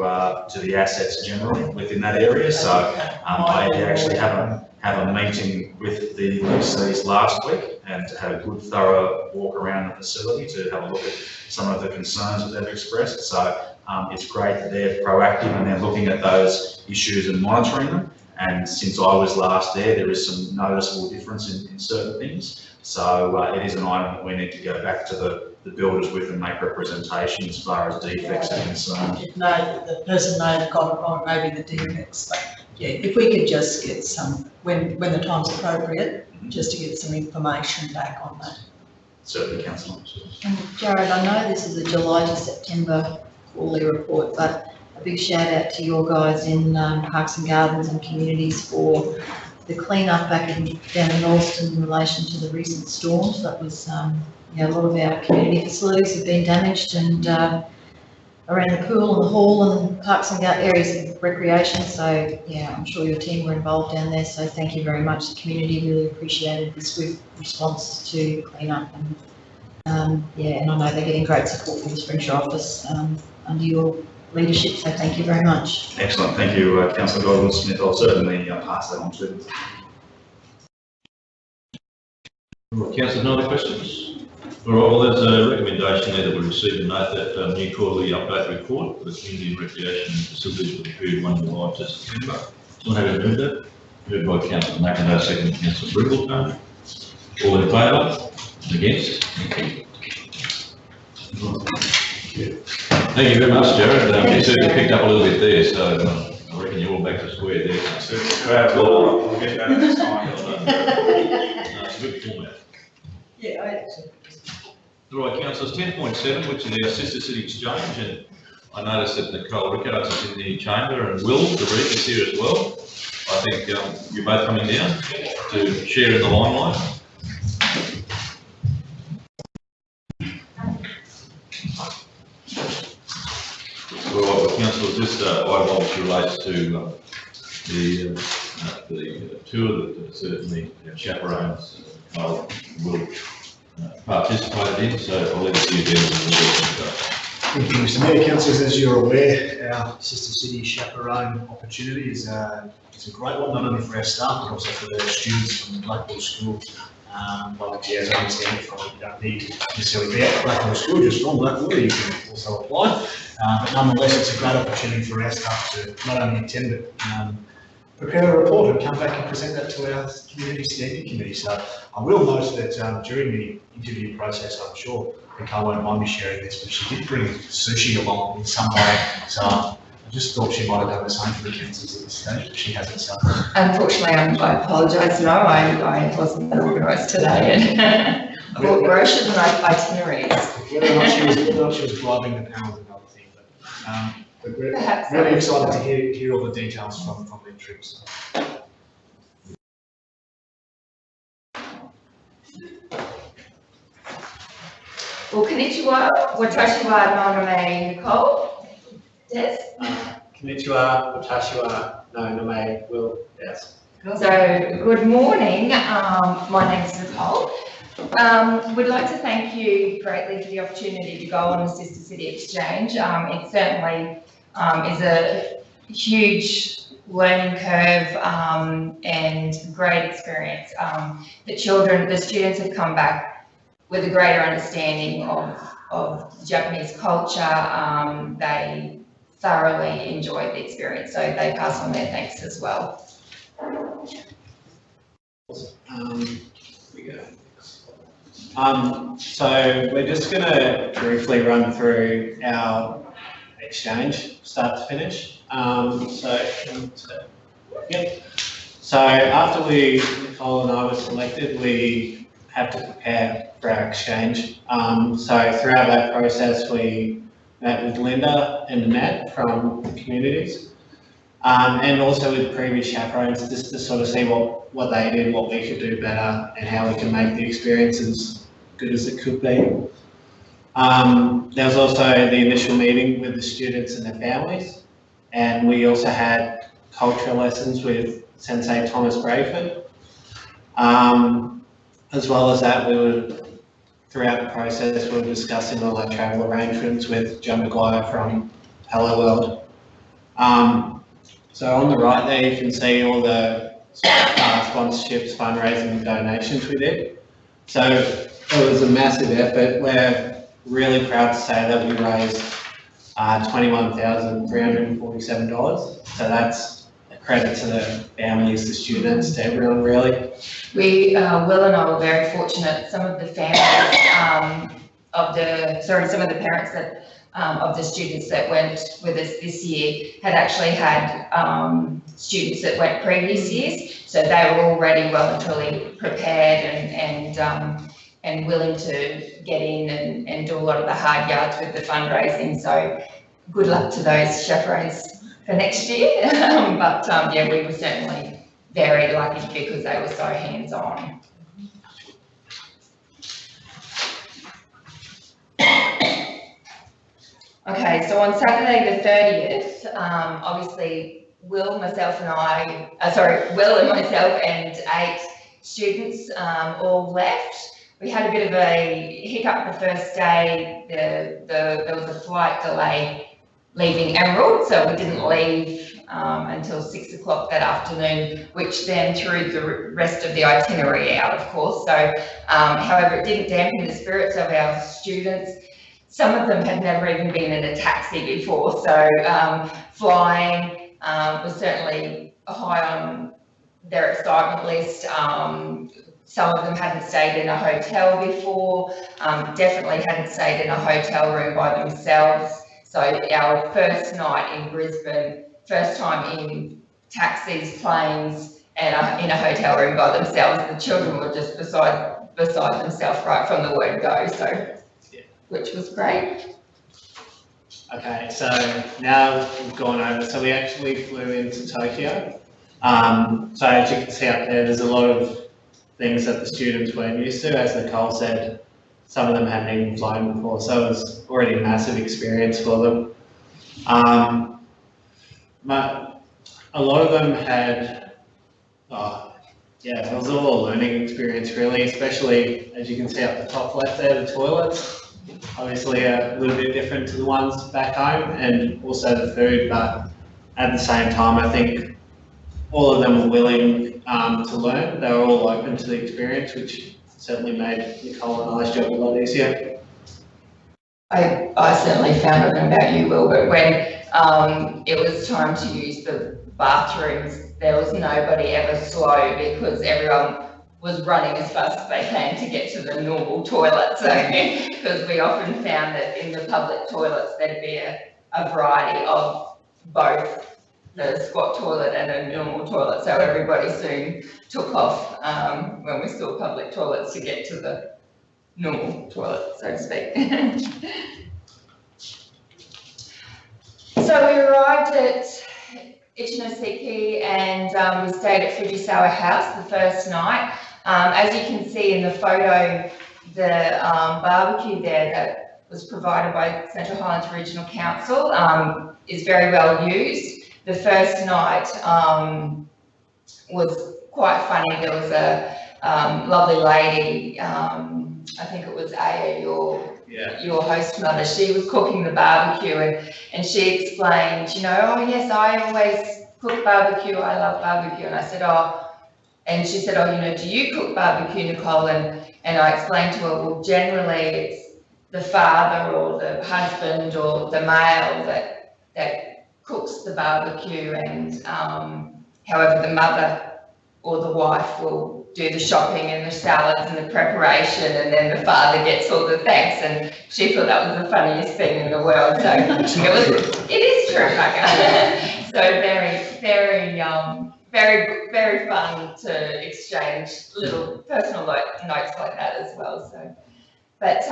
the assets generally within that area. So I actually have a meeting with the lessees last week and to have a good thorough walk around the facility to have a look at some of the concerns that they've expressed. So it's great that they're proactive and they're looking at those issues and monitoring them. And since I was last there is some noticeable difference in certain things. So it is an item that we need to go back to the builders with and make representation as far as defects are concerned. No, the person may have got it wrong, maybe the defects, but yeah, if we could just get some, when the time's appropriate, just to get some information back on that. Certainly, Councillor. And Jared, I know this is a July to September quarterly report, but a big shout out to your guys in Parks and Gardens and Communities for the clean up down in Alston in relation to the recent storms. That was, a lot of our community facilities have been damaged, and around the pool and the hall and parks and areas of recreation. So yeah, I'm sure your team were involved down there. So thank you very much. The community really appreciated the swift response to clean up, and and I know they're getting great support from the Springshaw office under your leadership. So thank you very much. Excellent. Thank you, Councillor Godwin-Smith. I'll certainly pass that on to them. Councillor, no other questions? All right, well, there's a recommendation there that we received a note that new quarterly update report for the community and recreation facilities for the period 1 July to September. Someone have to move that? Moved by Councillor McIntyre, second Councillor Brindleton. All in favour? Against? Thank you. Thank you very much, Jared. You certainly picked up a little bit there, so I reckon you're all back to square there. We'll get that next time. It's a good format. Yeah, I actually. All right, councillors, 10.7, which is our sister city exchange, and I noticed that Nicole Rickards is in the chamber, and Will the Reed is here as well. I think you're both coming down to share in the limelight. All right, well, councillors, this item obviously relates to the tour that certainly our chaperones will participate in, so I'll let you do it. Thank you, Mr. Mayor. Councillors, as you're aware, our Sister City Chaperone opportunity is a great one, not only for our staff, but also for the students from the Blackpool School. But as I understand it, you don't need necessarily be at Blackpool School, just from Blackpool, you can also apply. But nonetheless, it's a great opportunity for our staff to not only attend, but prepare a report and come back and present that to our Community Standing Committee. So I will note that during the interview process, I'm sure Nicole won't mind me sharing this, but she did bring sushi along in some way. So I just thought she might have done the same for the councillors at this stage, but she hasn't. So Unfortunately, I apologise, no, I wasn't that organised today. And I bought brochures and itineraries. Whether or not she was bribing the panel is another thing, but we're Perhaps really excited to hear all the details from their trips. Well, konnichiwa, watashi wa nome Nicole. Yes. Konnichiwa, watashi wa nome Will. Yes. So, good morning. My name is Nicole. We'd like to thank you greatly for the opportunity to go on the Sister City Exchange. It certainly is a huge learning curve and great experience. The students have come back with a greater understanding of Japanese culture. They thoroughly enjoyed the experience, so they pass on their thanks as well. So we're just going to briefly run through our exchange, start to finish. So after Nicole and I were selected, we had to prepare for our exchange. So throughout that process, we met with Linda and Annette from the communities, and also with previous chaperones, just to sort of see what they did, what we could do better, and how we can make the experience as good as it could be. There was also the initial meeting with the students and their families, and we also had cultural lessons with Sensei Thomas Braveman. As well as that, throughout the process, we were discussing all our travel arrangements with John Maguire from Hello World. So on the right there, you can see all the sponsorships, fundraising and donations we did. So it was a massive effort. We're really proud to say that we raised $21,347. So that's a credit to the families, the students, to everyone really. Will and I were very fortunate. Some of the families some of the parents that of the students that went with us this year had actually had students that went previous years, so they were already well and truly prepared and willing to get in and do a lot of the hard yards with the fundraising. So good luck to those chaperones for next year. Yeah, we were certainly very lucky because they were so hands-on. Okay, so on Saturday the 30th, obviously Will and myself and 8 students all left. We had a bit of a hiccup the first day. There was a flight delay leaving Emerald, so we didn't leave until 6 o'clock that afternoon, which then threw the rest of the itinerary out, of course. So, however, it didn't dampen the spirits of our students. Some of them had never even been in a taxi before, so flying was certainly high on their excitement list. Some of them hadn't stayed in a hotel before, definitely hadn't stayed in a hotel room by themselves. So our first night in Brisbane, first time in taxis, planes, and in a hotel room by themselves. The children were just beside themselves right from the word go, so, which was great. Okay, so now we've gone over, so we actually flew into Tokyo. So as you can see up there, there's a lot of things that the students weren't used to. As Nicole said, some of them hadn't even flown before, so it was already a massive experience for them. On a lot of them had, it was all a learning experience really, especially as you can see up the top left there, the toilets. Obviously a little bit different to the ones back home, and also the food, but at the same time, I think all of them were willing to learn. They were all open to the experience, which certainly made Nicole and I's job a lot easier. I certainly found, I don't know about you, Will, but when it was time to use the bathrooms, there was nobody ever slow because everyone was running as fast as they can to get to the normal toilets. So, because we often found that in the public toilets, there'd be a variety of both the squat toilet and a normal toilet. So everybody soon took off when we saw public toilets to get to the normal toilet, so to speak. So we arrived at Ichinoseki and we stayed at Fujisawa House the first night. As you can see in the photo, the barbecue there that was provided by Central Highlands Regional Council is very well used. The first night was quite funny. There was a lovely lady, I think it was Aya, your host mother. She was cooking the barbecue and she explained, you know, oh yes, I always cook barbecue. I love barbecue. And I said, and she said, oh, you know, do you cook barbecue, Nicole? And I explained to her, well, generally it's the father or the husband or the male that cooks the barbecue, and however the mother or the wife will do the shopping and the salads and the preparation, and then the father gets all the thanks. And she thought that was the funniest thing in the world. So it is true, Bugger. So very fun to exchange little personal notes like that as well. So, but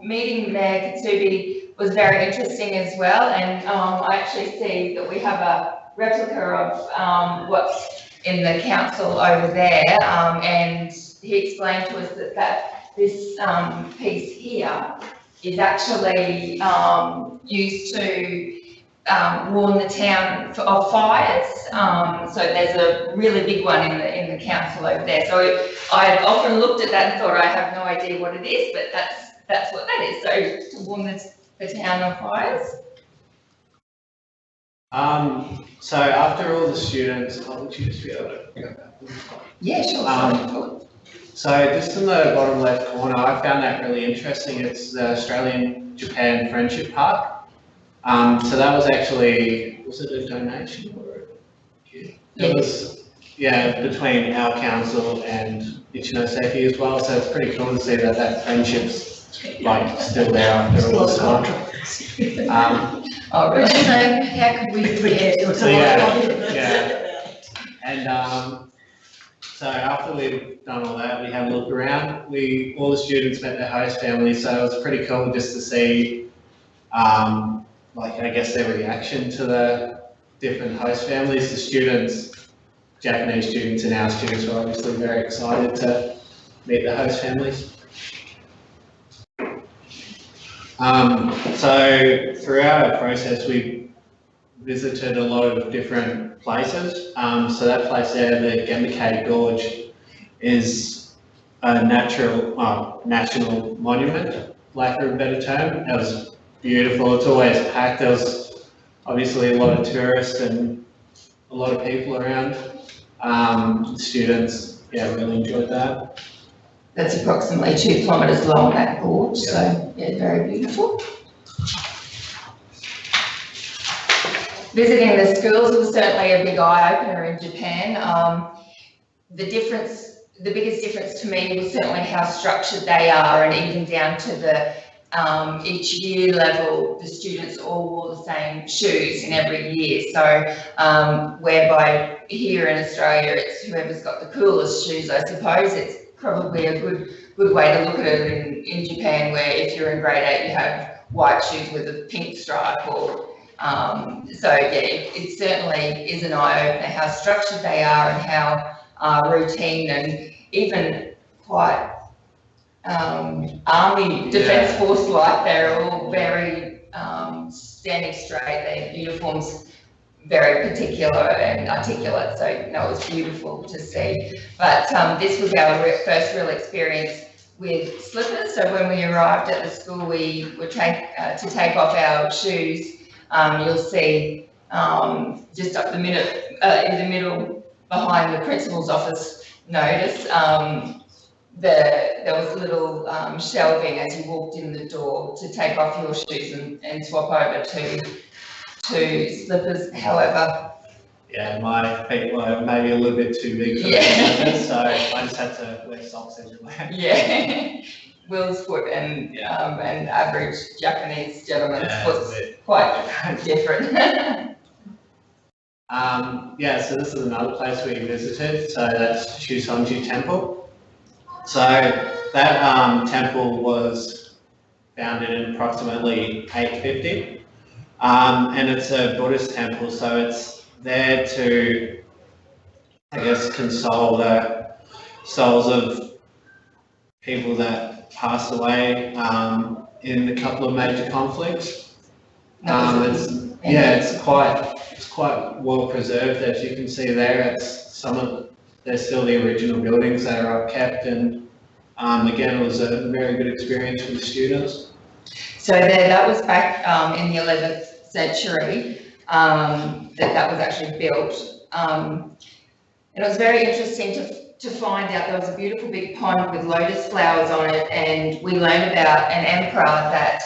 meeting Mayor Katsubi was very interesting as well, and I actually see that we have a replica of what's in the council over there, and he explained to us that this piece here is actually used to warn the town of fires. So there's a really big one in the council over there. So I often looked at that and thought, I have no idea what it is, but that's what that is. So to warn the town of fires. So after all the students, would you just be able to go back? Yeah, sure. So just in the bottom left corner, I found that really interesting. It's the Australian-Japan Friendship Park. So that was actually, was it a donation or? It was, yeah, between our council and Ichinoseki as well. So it's pretty cool to see that friendship's like still there after all this time. Oh, really? So how could we forget? So yeah. And so after we've done all that, we had a look around. All the students met their host families, so it was pretty cool just to see, like I guess their reaction to the different host families. The students, Japanese students and our students were obviously very excited to meet the host families. So throughout our process, we visited a lot of different places. So that place there, the Gembakei Gorge, is a national monument, lack of a better term. It was beautiful. It's always packed. There was obviously a lot of tourists and a lot of people around. Students, yeah, really enjoyed that. That's approximately 2 kilometres long, that gorge, so yeah, very beautiful. Visiting the schools was certainly a big eye-opener in Japan. The biggest difference to me was certainly how structured they are, and even down to the each year level, the students all wore the same shoes in every year. So whereby here in Australia, it's whoever's got the coolest shoes, I suppose. It's probably a good way to look at it in Japan, where if you're in grade 8, you have white shoes with a pink stripe, or so yeah, it certainly is an eye-opener how structured they are and how routine and even quite army defence force like. They're all very standing straight. Their uniforms very particular and articulate, so no, it was beautiful to see. But this was our first real experience with slippers. So when we arrived at the school, we were to take off our shoes. You'll see just up the in the middle behind the principal's office notice, there was a little shelving as you walked in the door to take off your shoes and swap over to slippers. However, yeah, my feet were maybe a little bit too big for Yeah. slippers, so I just had to wear socks everywhere. yeah, Will's foot and an average Japanese gentleman's Yeah, foot's it's a bit quite different. Yeah, so this is another place we visited, so that's Shusonji Temple. So that temple was founded in approximately 850, and it's a Buddhist temple, so it's there to, I guess, console the souls of people that passed away in a couple of major conflicts. It's quite well preserved, as you can see there. There's still the original buildings that are upkept, and again, it was a very good experience for the students. So that was back in the 11th century that was actually built. And it was very interesting to find out there was a beautiful big pond with lotus flowers on it, and we learned about an emperor that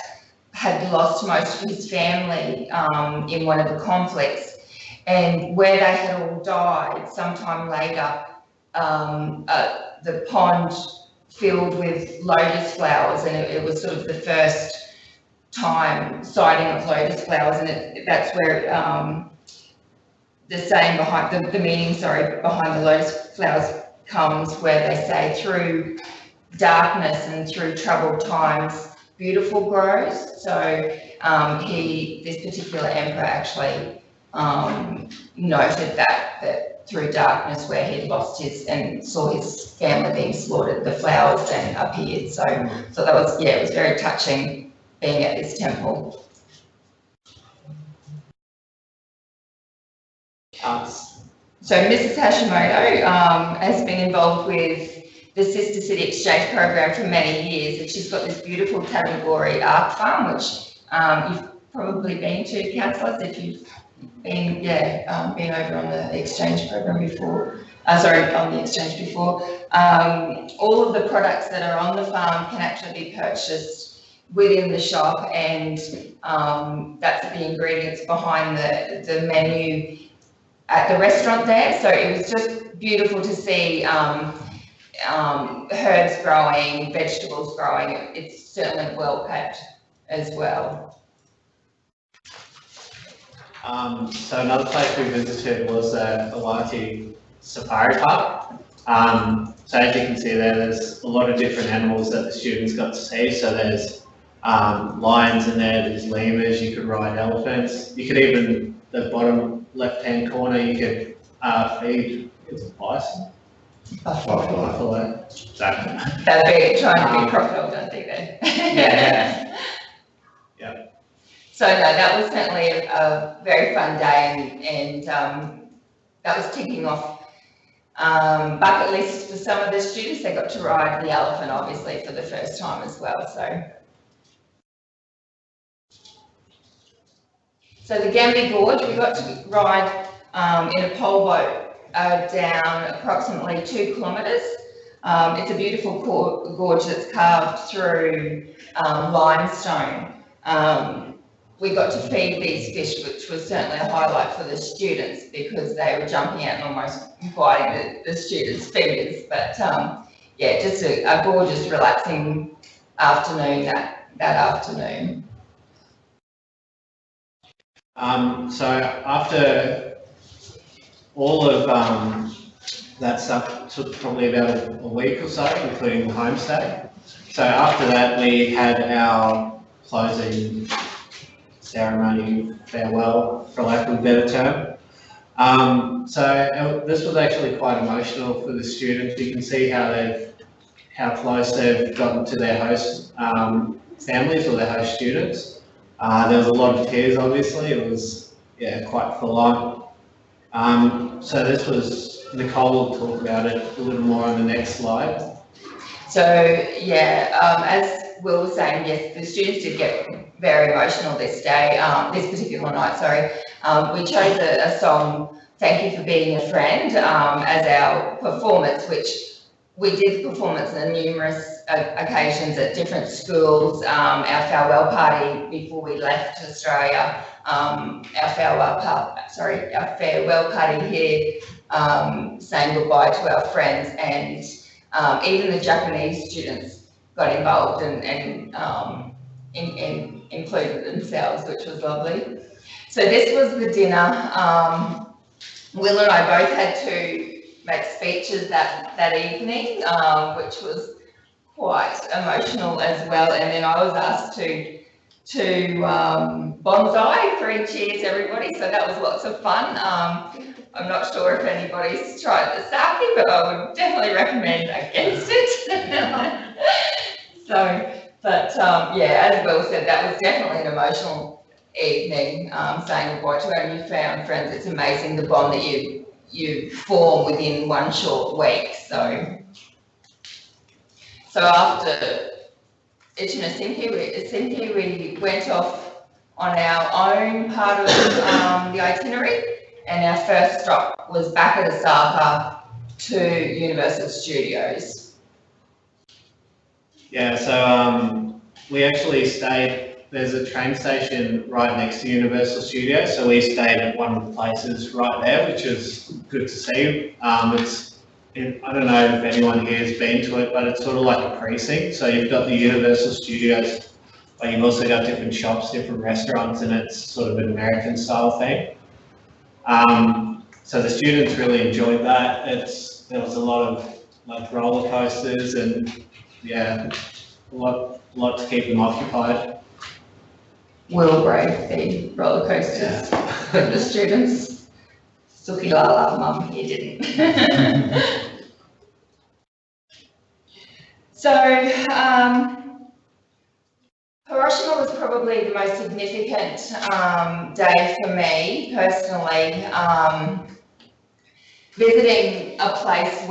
had lost most of his family in one of the conflicts, and where they had all died sometime later, the pond filled with lotus flowers, and it was sort of the first time sighting of lotus flowers, and that's where the saying behind the meaning, behind the lotus flowers comes, where they say through darkness and through troubled times, beautiful grows. So this particular emperor actually noted that through darkness, where he'd lost and saw his family being slaughtered, the flowers then appeared. So that was, it was very touching being at this temple. So Mrs. Hashimoto has been involved with the Sister City Exchange program for many years, and she's got this beautiful Tarrangore art farm, which you've probably been to, councillors, if you've been over on the exchange program before. On the exchange before. All of the products that are on the farm can actually be purchased within the shop, and that's the ingredients behind the menu at the restaurant there. So it was just beautiful to see herbs growing, vegetables growing. It's certainly well kept as well. So another place we visited was the Alati Safari Park. So as you can see there's a lot of different animals that the students got to see. So there's lions in there's lemurs, you could ride elephants, you could even, the bottom left-hand corner, you could feed, it's a bison? Buffalo. Exactly. They're trying to be crocodile Dundee then. Yeah. So no, that was certainly a very fun day, and that was ticking off bucket lists for some of the students. They got to ride the elephant, obviously, for the first time as well. So the Gambie Gorge, we got to ride in a pole boat down approximately 2 kilometres. It's a beautiful gorge that's carved through limestone. We got to feed these fish, which was certainly a highlight for the students, because they were jumping out and almost biting the students' fingers. But just a gorgeous, relaxing afternoon that afternoon. So after all of that stuff, took probably about a week or so, including the homestay. So after that, we had our closing ceremony, farewell, for lack of a better term. So this was actually quite emotional for the students. You can see how close they've gotten to their host families or their host students. There was a lot of tears, obviously. It was quite full on. So this was, Nicole will talk about it a little more on the next slide. So, yeah, as Will was saying, yes, the students did get very emotional this day, this particular night, sorry. We chose a song, Thank You for Being a Friend, as our performance, which we did the performance on numerous occasions at different schools. Our farewell party before we left Australia, our farewell party here, saying goodbye to our friends, and even the Japanese students got involved and included themselves, which was lovely. So this was the dinner. Will and I both had to make speeches that evening, which was quite emotional as well. And then I was asked to bonsai, 3 cheers everybody, so that was lots of fun. I'm not sure if anybody's tried the sake, but I would definitely recommend against it. Yeah, as Will said, that was definitely an emotional evening, saying goodbye to our newfound friends. It's amazing the bond that you form within one short week. So after Ichinausinki, we went off on our own part of the itinerary, and our first stop was back at Osaka to Universal Studios. Yeah, so we actually stayed, there's a train station right next to Universal Studios, so we stayed at one of the places right there, which is good to see. I don't know if anyone here has been to it, but it's sort of like a precinct. So you've got the Universal Studios, but you've also got different shops, different restaurants, and it's sort of an American style thing. So the students really enjoyed that. There was a lot of like roller coasters and yeah, a lot to keep them occupied. Will brave the roller coasters for the students. Suki Lala, Mum, you didn't. So, Hiroshima was probably the most significant day for me personally. Visiting a place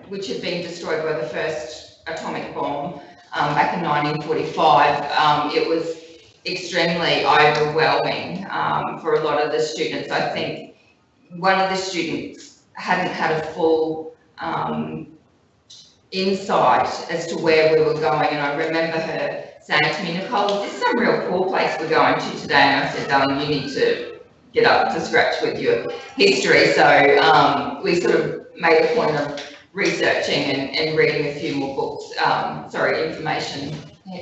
which had been destroyed by the first atomic bomb back in 1945, it was extremely overwhelming for a lot of the students. I think one of the students hadn't had a full insight as to where we were going, and I remember her saying to me, Nicole, this is some real poor place we're going to today, and I said, darling, you need to get up to scratch with your history. So we sort of made a point of researching and reading a few more books, information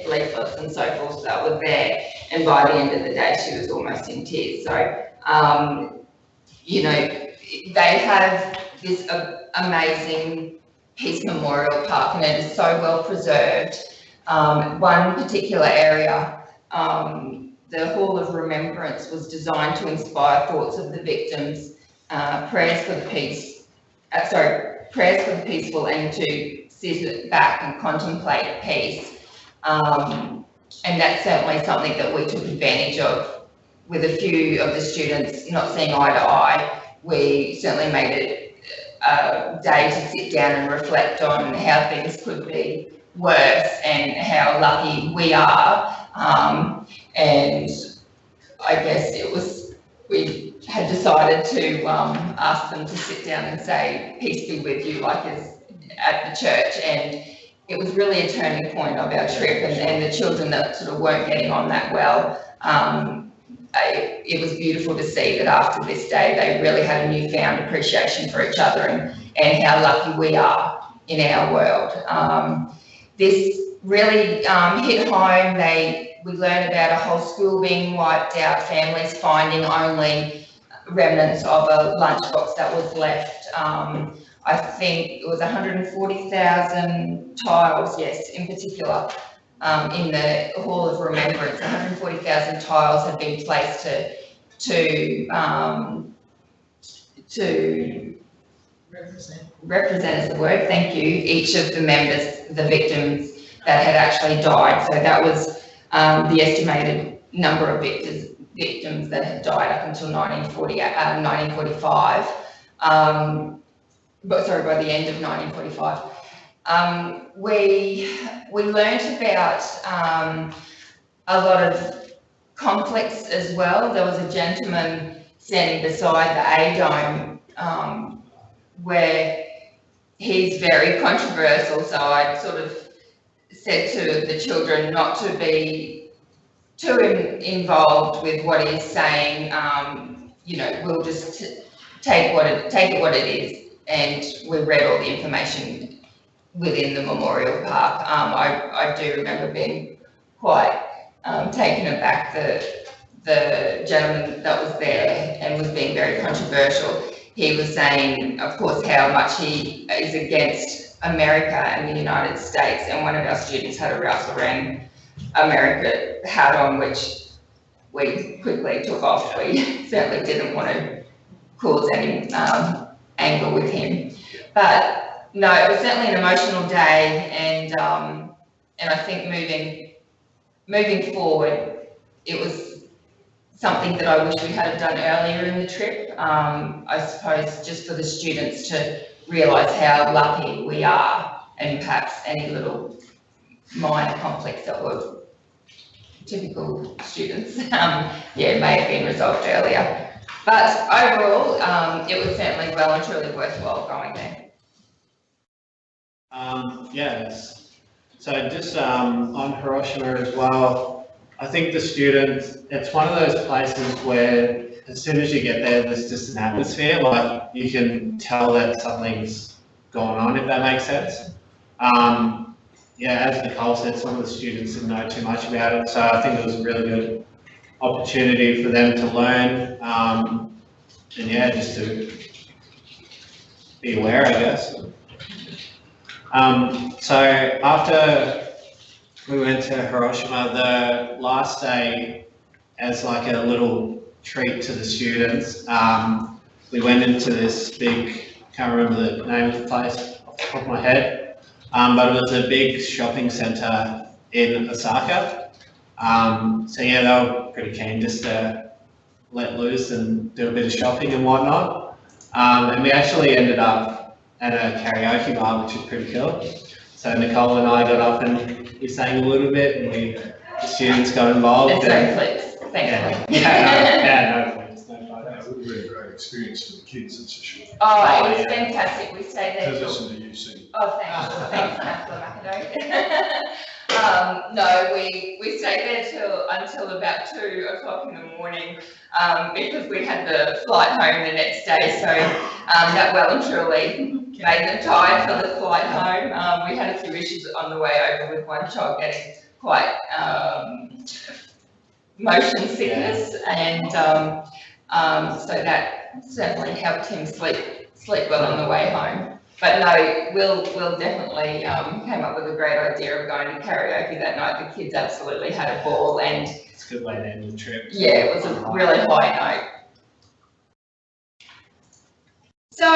leaflets and so forth that were there, and by the end of the day she was almost in tears. So you know, they have this amazing Peace Memorial Park, and it is so well preserved. One particular area, the Hall of Remembrance, was designed to inspire thoughts of the victims, prayers for the peaceful, and to sit back and contemplate peace. And that's certainly something that we took advantage of with a few of the students not seeing eye to eye. We certainly made it a day to sit down and reflect on how things could be worse and how lucky we are. And I guess we had decided to ask them to sit down and say, peace be with you, like as at the church. And it was really a turning point of our trip, and the children that sort of weren't getting on that well, it was beautiful to see that after this day they really had a newfound appreciation for each other and how lucky we are in our world. This really hit home. We learned about a whole school being wiped out, families finding only remnants of a lunchbox that was left. I think it was 140,000 tiles, yes, in particular, in the Hall of Remembrance. 140,000 tiles had been placed to represent is the word, thank you, each of the members, the victims that had actually died. So that was the estimated number of victims that had died up until 1945. By the end of 1945. We learnt about a lot of conflicts as well. There was a gentleman standing beside the A-Dome where he's very controversial, so I sort of said to the children not to be too involved with what he's saying. You know, we'll just take it what it is. And we read all the information within the memorial park. I do remember being quite taken aback that the gentleman that was there and was being very controversial. He was saying, of course, how much he is against America and the United States, and one of our students had a Ralph Lauren America hat on, which we quickly took off. We certainly didn't want to cause any anger with him. But no, it was certainly an emotional day, and I think moving forward, it was something that I wish we had done earlier in the trip. I suppose just for the students to realise how lucky we are, and perhaps any little minor conflicts that were typical students, may have been resolved earlier. But overall, it was certainly well and truly worthwhile going there. Yes. So just on Hiroshima as well, I think the students, it's one of those places where as soon as you get there, there's just an atmosphere, like you can tell that something's going on, if that makes sense. As Nicole said, some of the students didn't know too much about it, so I think it was a really good opportunity for them to learn, just to be aware, I guess. So after we went to Hiroshima, the last day, as like a little treat to the students, we went into this big, can't remember the name of the place off the top of my head, but it was a big shopping centre in Osaka. They were pretty keen just to let loose and do a bit of shopping and whatnot. And we actually ended up at a karaoke bar, which was pretty cool. So Nicole and I got up and we sang a little bit, and the students got involved. There's no flips, thankfully. No flips, no photos. That would have been a great experience for the kids, that's for sure. Oh, it was fantastic. We stayed there. To listen to you sing. Oh, thanks, Councillor McAdoo. No, we stayed there until about 2 o'clock in the morning because we had the flight home the next day. So that well and truly made them tired for the flight home. We had a few issues on the way over with one child getting quite motion sickness, and so that certainly helped him sleep well on the way home. But no, Will definitely came up with a great idea of going to karaoke that night. The kids absolutely had a ball, and it's a good way to end the trip. Yeah, it was a really high note. So,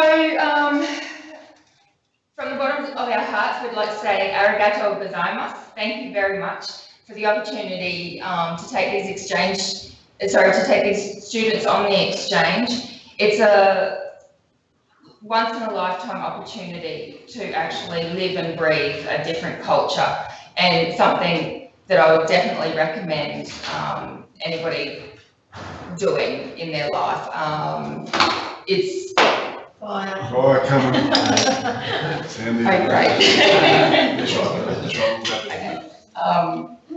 from the bottom of our hearts, we'd like to say arigato gozaimasu. Thank you very much for the opportunity to take these students on the exchange. It's a once in a lifetime opportunity to actually live and breathe a different culture, and something that I would definitely recommend anybody doing in their life. It's Fire. Fire coming. Sandy. Oh, great. That's right.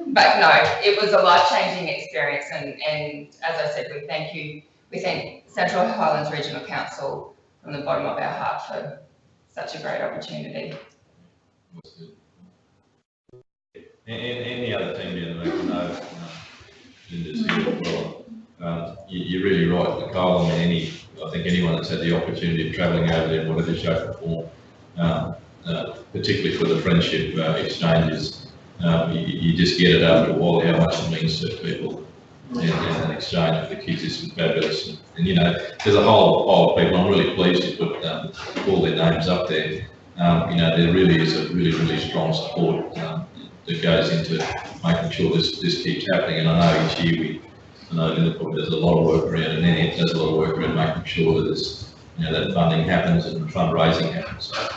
But no, it was a life-changing experience, and as I said, we thank Central Highlands Regional Council from the bottom of our heart for such a great opportunity. And the other team down the back, I know Linda's here as well. You're really right, Nicole. I mean, I think anyone that's had the opportunity of travelling over there, whatever shape or form, particularly for the friendship exchanges, you just get it after a while how much it means to people. And an exchange with the kids is fabulous. And there's a whole pile of people. I'm really pleased to put all their names up there. There really is a really strong support that goes into making sure this keeps happening. And I know each year we I know Linda probably does a lot of work around, and then it does a lot of work around making sure that there's, that funding happens and fundraising happens. So,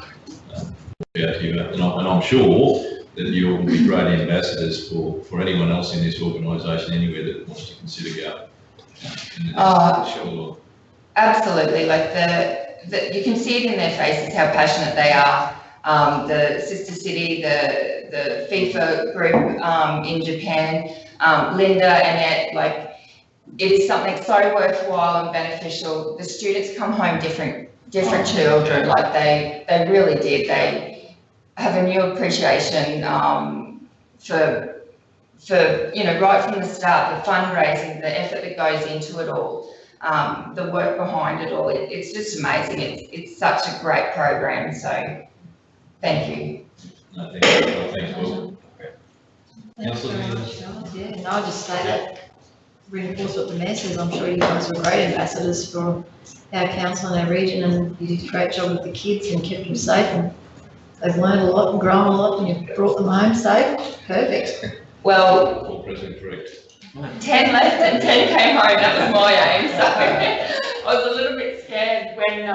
we'll be out to you, and I'm sure that you'll be great ambassadors for anyone else in this organisation anywhere that wants to consider going. Sure. Absolutely, like you can see it in their faces how passionate they are. The Sister City, the FIFA group in Japan, Linda, Annette, like it is something so worthwhile and beneficial. The students come home different children, like they really did. They have a new appreciation for right from the start, the fundraising, the effort that goes into it all. The work behind it all, it's just amazing. It's such a great program, so thank you. No, thanks, Will. Councillor? Yeah, and I'll just say that, reinforce what the Mayor says, I'm sure you guys were great ambassadors for our council and our region, and you did a great job with the kids and kept them safe, and they've learned a lot and grown a lot, and you've brought them home safe. Perfect. Well, All present, correct. 10 left and 10 came home, that was my aim, so I was a little bit scared when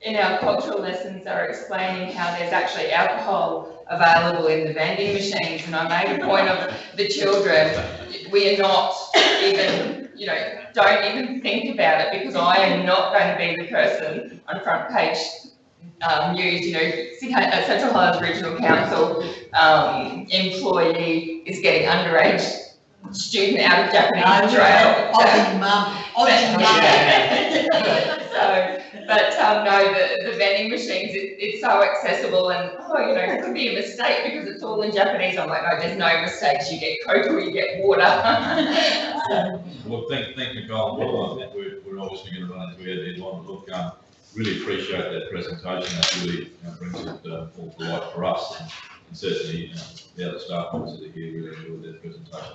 in our cultural lessons they were explaining how there's actually alcohol available in the vending machines, and I made a point of the children, we are not even, don't even think about it, because I am not going to be the person on front page news, Central Highlands Regional Council employee is getting underage student out of Japanese jail. Aussie mum. No, the vending machines, it's so accessible, and it could be a mistake because it's all in Japanese. I'm like, no, there's no mistakes. You get Coke or you get water. Well, thank Nicole. Well, I think we're obviously going to run into our deadline, but look, really appreciate that presentation. That really brings it all to light for us, and certainly the other staff members that are here really enjoyed that presentation.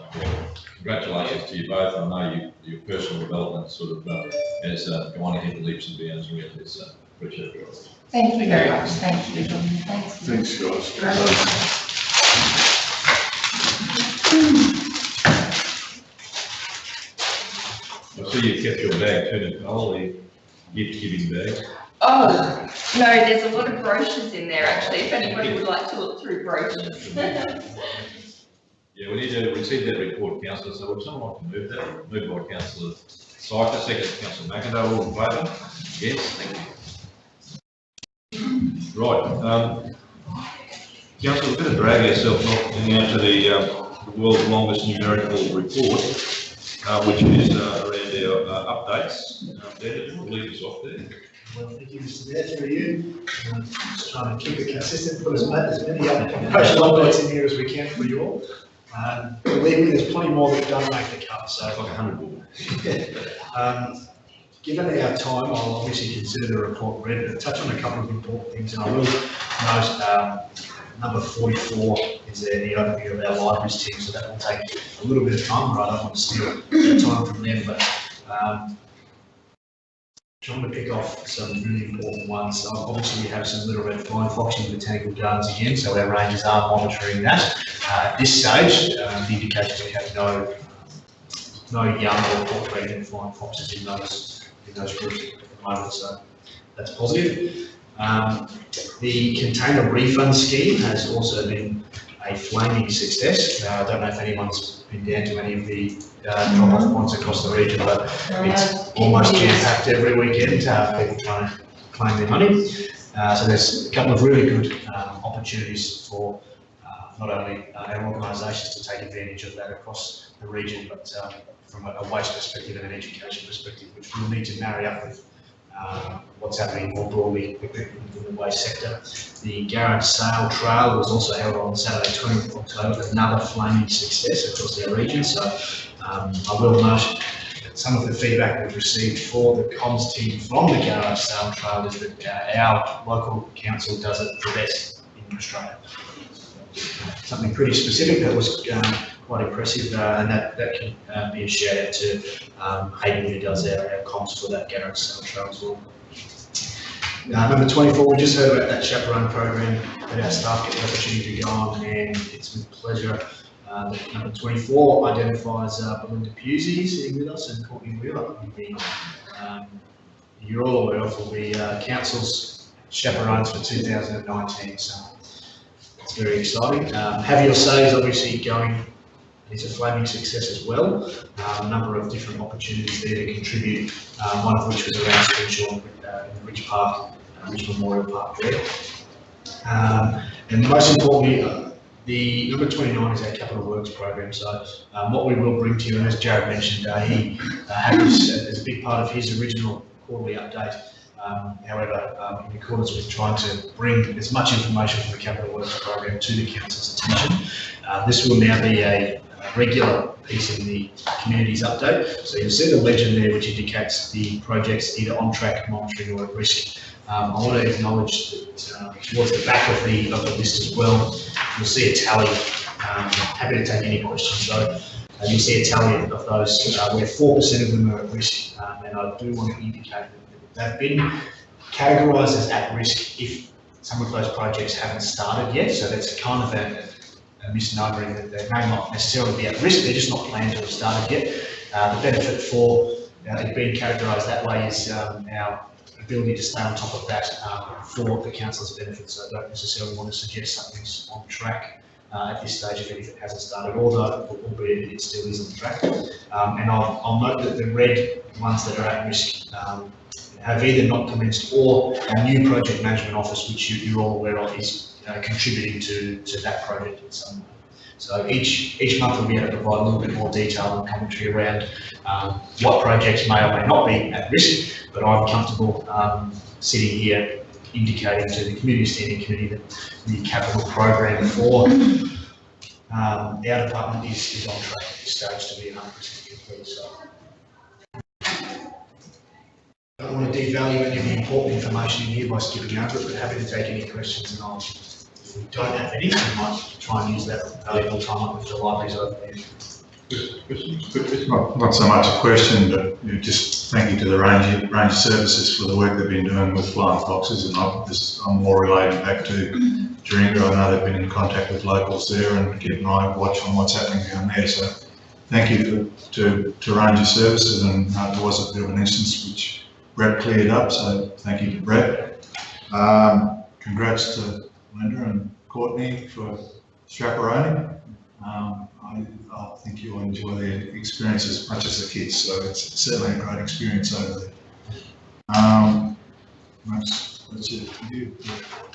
Congratulations to you both. I know your personal development sort of has gone ahead leaps and bounds really. So appreciate it. Thank you very much. Thank you. Thanks, guys. I see you kept your bag too, Nicole, the gift-giving bag. Oh, no, there's a lot of brochures in there actually, if anybody would like to look through brochures. Yeah, we need to receive that report, Councillor, so would someone like to move that? Moved by Councillor Syker, second Councillor McIndoe, all in favour? Yes, thank you. Right, Councillor, we're going to drag ourselves off into the world's longest numerical report, which is around our updates. Daniel, we'll leave us off there. Well, thank you, Mr. Mayor, through you. Just trying to keep it consistent, put as many operational updates in here as we can for you all. Believe me, there's plenty more that don't make the cut, so. It's like 100 more. Given our time, I'll obviously consider the report read, but touch on a couple of important things, and I will note number 44 is the overview of our libraries team, so that will take a little bit of time, but I don't want to steal time from them, but trying to pick off some really important ones. Obviously, we have some little red flying fox in botanical gardens again, so our rangers are monitoring that. At this stage, the indication we have no young or pork-eating flying foxes in those groups at the moment, so that's positive. The container refund scheme has also been a flaming success. I don't know if anyone's been down to any of the drop-off points across the region, but it's almost jam-packed every weekend, people trying to claim their money. So there's a couple of really good opportunities for not only our organisations to take advantage of that across the region, but from a waste perspective and an education perspective, which we'll need to marry up with what's happening more broadly within the waste sector. The Garage Sale Trail was also held on Saturday 20th of October, another flaming success across our region. So I will note that some of the feedback we've received for the comms team from the Garage Sale Trail is that our local council does it the best in Australia. Something pretty specific that was quite impressive, and that can be a shout out to Hayden, who does our comms for that Garage Sale Trail as well. Number 24, we just heard about that chaperone program that our staff get the opportunity to go on, and it's with pleasure Number 24 identifies Belinda Pusey sitting with us and Courtney Wheeler. You're all aware of will be Council's chaperones for 2019, so it's very exciting. Have Your Say is obviously going. It's a flaming success as well. A number of different opportunities there to contribute, one of which was around Screnshaw in Ridge Park, Ridge Memorial Park there. And most importantly, the number 29 is our capital works program. So what we will bring to you, and as Jared mentioned, he had this as a big part of his original quarterly update. However, in accordance with trying to bring as much information from the capital works program to the council's attention, this will now be a regular piece in the communities update. So you'll see the legend there which indicates the projects either on track, monitoring or at risk. I want to acknowledge that towards the back of the list as well, you'll see a tally. Happy to take any questions though. You'll see a tally of those where 4% of them are at risk, and I do want to indicate that they've been categorised as at risk if some of those projects haven't started yet. So that's kind of a misnomer in that they may not necessarily be at risk, they're just not planned to have started yet. The benefit for it being categorised that way is our ability to stay on top of that for the council's benefit. So I don't necessarily want to suggest something's on track at this stage if it hasn't started, although albeit it still is on track. And I'll note that the red ones that are at risk have either not commenced or our new project management office, which you're all aware of, is contributing to that project in some way. So each month we'll be able to provide a little bit more detail and commentary around what projects may or may not be at risk, but I'm comfortable sitting here indicating to the Community Standing Committee that the capital program for our department is on track at this stage to be 100% complete. So I don't want to devalue any of the important information in here by skipping over it, but happy to take any questions, and if we don't have any, we might try and use that valuable time up if the library's open. It's not so much a question, but just thank you to the Ranger Services for the work they've been doing with Flying Foxes, and I'm more relating back to Duringa. I know they've been in contact with locals there and keep an eye watch on what's happening down there. So thank you to Ranger Services, and there was a bit of an instance which Brett cleared up, so thank you to Brett. Congrats to Linda and Courtney for chaperoning. I think you'll enjoy the experience as much as the kids, so it's certainly a great experience over there. That's it for you.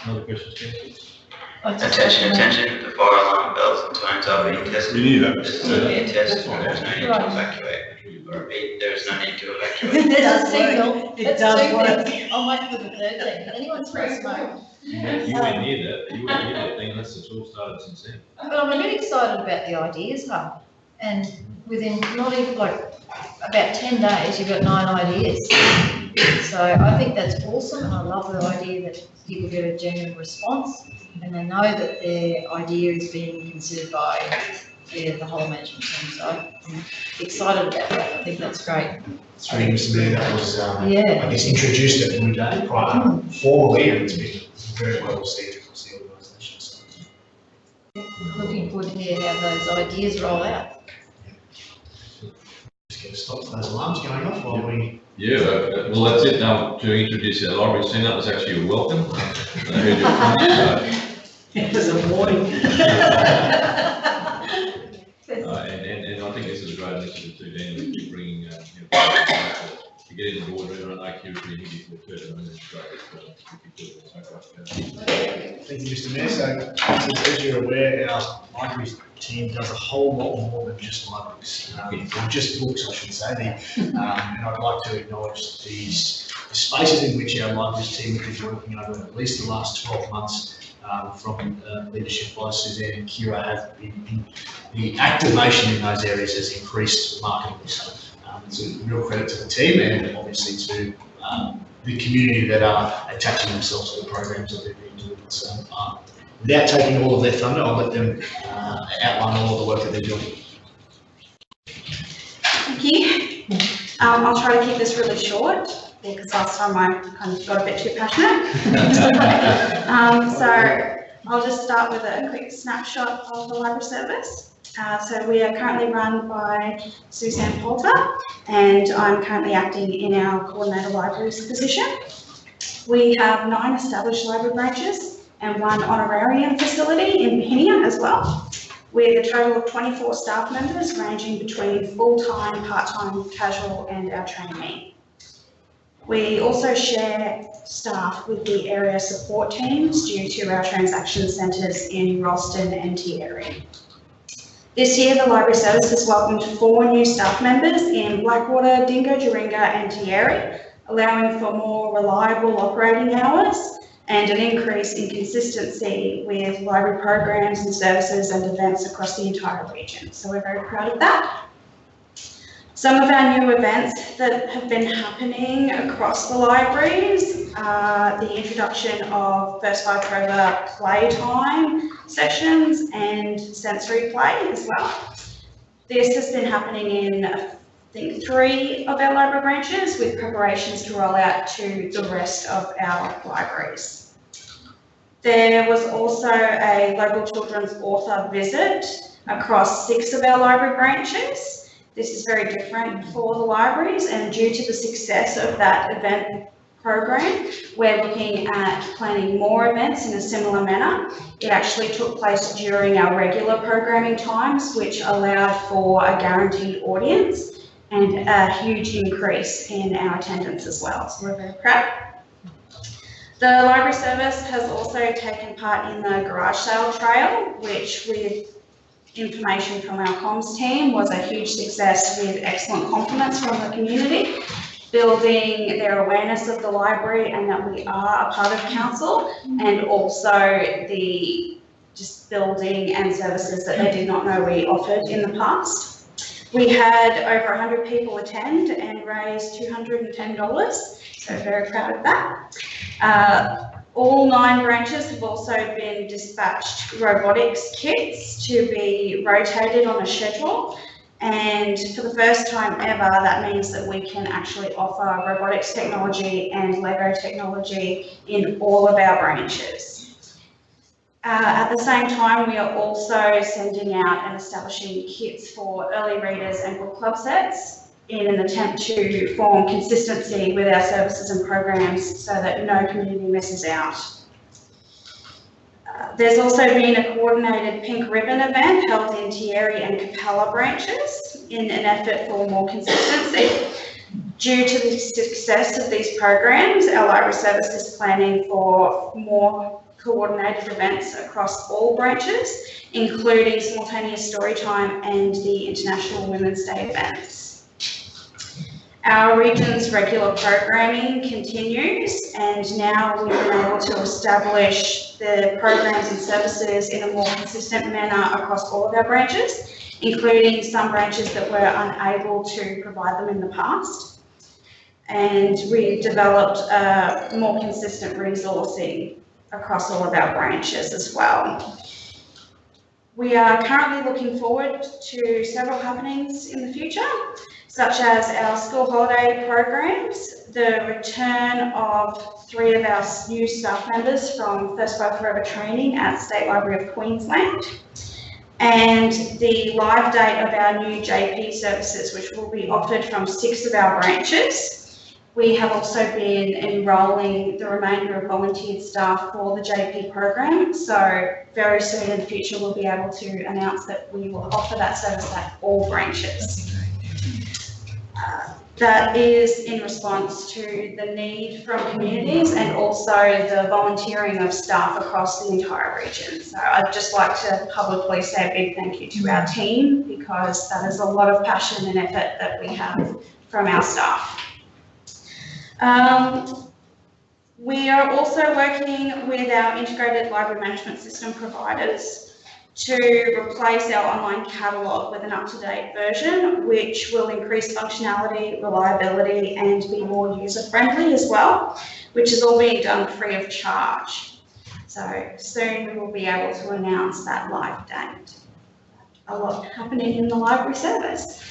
Another question, Attention, the fire alarm bells and tones are being tested. We knew that. This is being tested, there's no need to evacuate. There is no need to evacuate. It does signal. It does work. I'll wait for the 13th. Did anyone spray smoke? You went near that thing, that's the all started since then. But I'm a bit excited about the Ideas Hub, and within not even about 10 days, you've got 9 ideas. So I think that's awesome, and I love the idea that people get a genuine response, and they know that their idea is being considered by the whole management team. So I'm excited about that. I think that's great. Through Mr. Mayor, that was I Yeah. guess introduced at Blue Day formally, and it's been very well received across the organisation. So Looking forward to hear how those ideas roll out. just get a stop to those alarms going off while we. Yeah, well, that's it. Now, to introduce our library scene, that was actually a welcome. I heard your comments, It was a warning. and I think this is a great initiative too, Dan, that you're bringing, to get in the boardroom. I know Q was really easy to refer to, and it's great. Thank you, Mr. Mayor. So, as you're aware, our library team does a whole lot more than just libraries, or just books, I should say. And I'd like to acknowledge the spaces in which our libraries team have been working over at least the last 12 months. From leadership by Suzanne and Kira, have been, the activation in those areas has increased markedly. So it's a real credit to the team, and obviously to the community that are attaching themselves to the programs that they've been doing. So without taking all of their thunder, I'll let them outline all of the work that they're doing. Thank you. I'll try to keep this really short, because last time I kind of got a bit too passionate. So I'll just start with a quick snapshot of the library service. So we are currently run by Suzanne Poulter, and I'm currently acting in our coordinator libraries position. We have 9 established library branches and 1 honorarium facility in Bohemia as well, with a total of 24 staff members ranging between full-time, part-time, casual and our trainee. We also share staff with the area support teams due to our transaction centres in Ralston and Tieri. This year, the Library Service has welcomed 4 new staff members in Blackwater, Dingo, Duringa and Tieri, allowing for more reliable operating hours and an increase in consistency with library programs and services and events across the entire region. So we're very proud of that. Some of our new events that have been happening across the libraries are the introduction of First Five Forever playtime sessions and sensory play as well. This has been happening in, I think, 3 of our library branches, with preparations to roll out to the rest of our libraries. There was also a local children's author visit across 6 of our library branches. This is very different for the libraries, and due to the success of that event program, we're looking at planning more events in a similar manner. It actually took place during our regular programming times, which allowed for a guaranteed audience and a huge increase in our attendance as well. So we're very proud. The Library Service has also taken part in the garage sale trail, which, with information from our comms team, was a huge success with excellent compliments from the community, building their awareness of the library and that we are a part of council, and also the just building and services that they did not know we offered in the past. We had over 100 people attend and raised $210, so very proud of that. All 9 branches have also been dispatched robotics kits to be rotated on a schedule, and for the first time ever, that means that we can actually offer robotics technology and Lego technology in all of our branches. At the same time, we are also sending out and establishing kits for early readers and book club sets in an attempt to form consistency with our services and programs so that no community misses out. There's also been a coordinated pink ribbon event held in Tieri and Capella branches in an effort for more consistency. Due to the success of these programs, our Library Service is planning for more coordinated events across all branches, including simultaneous story time and the International Women's Day events. Our region's regular programming continues, and now we've been able to establish the programs and services in a more consistent manner across all of our branches, including some branches that were unable to provide them in the past. And we've developed more consistent resourcing across all of our branches as well. We are currently looking forward to several happenings in the future, such as our school holiday programs, the return of 3 of our new staff members from First Five Forever training at State Library of Queensland, and the live date of our new JP services, which will be offered from 6 of our branches. We have also been enrolling the remainder of volunteered staff for the JP program, so very soon in the future we'll be able to announce that we will offer that service at all branches. That is in response to the need from communities and also the volunteering of staff across the entire region. So I'd just like to publicly say a big thank you to our team, because that is a lot of passion and effort that we have from our staff. We are also working with our integrated library management system providers to replace our online catalogue with an up-to-date version, which will increase functionality, reliability, and be more user-friendly as well, which is all being done free of charge. So soon we will be able to announce that live date. A lot happening in the Library Service.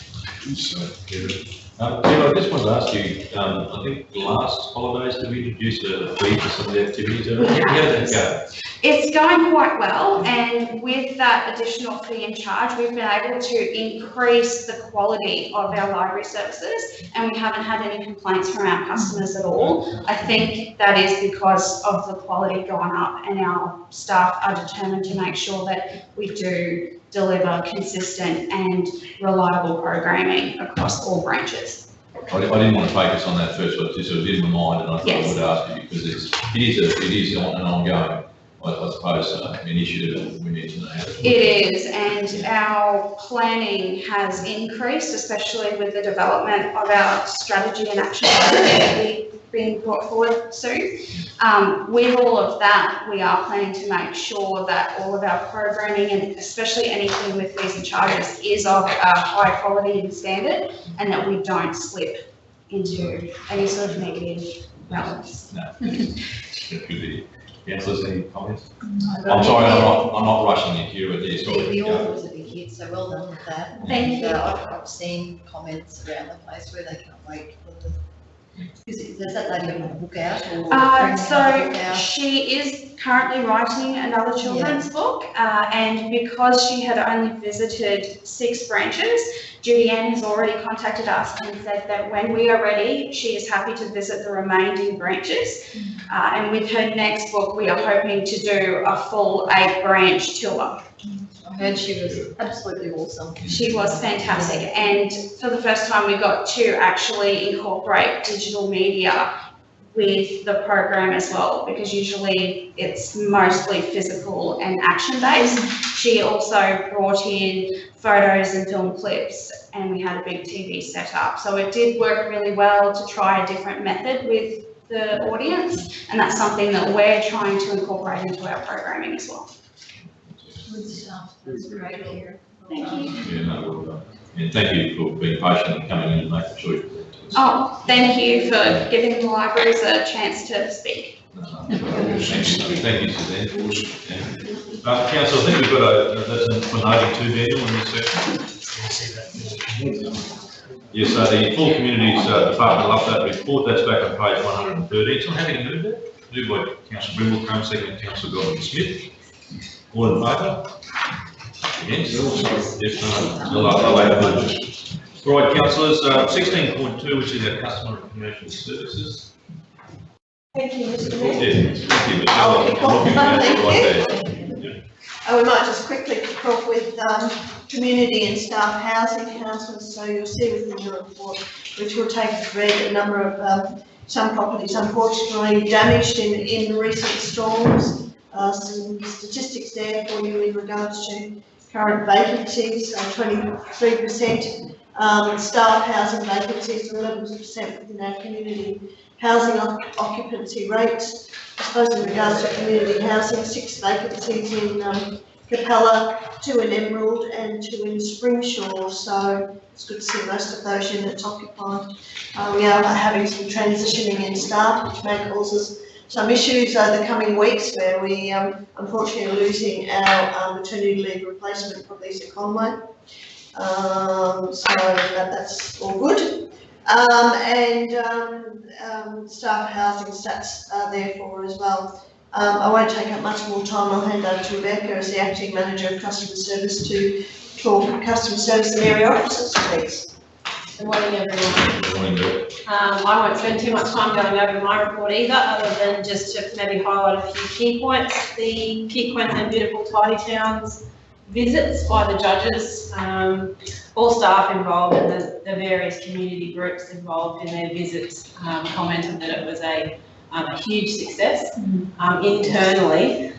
I just wanted to ask you, I think last holidays, did we introduce a fee for some of the activities? How did that go? It's going quite well, and with that additional fee and charge, we've been able to increase the quality of our library services, and we haven't had any complaints from our customers at all. I think that is because of the quality going up, and our staff are determined to make sure that we do deliver consistent and reliable programming across all branches. I didn't want to focus on that first, but it was in my mind, and I thought I would ask you because it is an ongoing, I suppose, initiative we need to know how to. It is, and our planning has increased, especially with the development of our strategy and action plan that will be being brought forward soon. With all of that, we are planning to make sure that all of our programming, and especially anything with fees and charges, is of a high quality and standard, and that we don't slip into any sort of negative balance. No. Good. Councillors, any comments? I'm sorry, I'm not rushing you here, but sorry. The order was a big hit, so well done with that. Thank you. I've seen comments around the place where they can't wait for the, does that lady have a book out or? So she is currently writing another children's book, and because she had only visited 6 branches, Judy Ann has already contacted us and said that when we are ready, she is happy to visit the remaining branches. And with her next book, we are hoping to do a full 8-branch tour. I heard she was absolutely awesome. She was fantastic, and for the first time we got to actually incorporate digital media with the program as well, because usually it's mostly physical and action based. She also brought in photos and film clips, and we had a big TV set up. So it did work really well to try a different method with the audience, and that's something that we're trying to incorporate into our programming as well. Good stuff. That's great to hear. Thank you. Yeah, no, well done. And thank you for being patient and coming in and making sure. Oh, thank you for giving the libraries a chance to speak. Thank you, Suzanne. Council, I think we've got that's for noting too, Daniel, in this section. Yes, so the full communities department update report, that's back on page 113. So I'm happy to move that. Moved by Councillor Brimble, second Councillor Godwin-Smith. All in favour? Against? Yes, no. All right, councillors, 16.2, which is our customer and commercial services. Thank you, Mr. Mayor. Yes, thank you, Michelle. We might just quickly kick off with community and staff housing councils. So you'll see within your report, which will take us read, a number of some properties unfortunately damaged in recent storms. Some statistics there for you in regards to current vacancies, 23%, staff housing vacancies, 11% within our community housing occupancy rates. I suppose in regards to community housing, 6 vacancies in Capella, 2 in Emerald and 2 in Springshaw, so it's good to see most of those units occupied. We are having some transitioning in staff, which may cause us some issues over the coming weeks, where we unfortunately are losing our maternity leave replacement for Lisa Conway. So that's all good. Staff housing stats are there for as well. I won't take up much more time. I'll hand over to Rebecca as the Acting Manager of Customer Service to talk customer service and area officers, please. Good morning, everyone. Good morning, Bill. I won't spend too much time going over my report either, other than just to maybe highlight a few key points. The Keep Queensland Beautiful Tidy Towns visits by the judges, all staff involved and the various community groups involved in their visits commented that it was a huge success. Internally,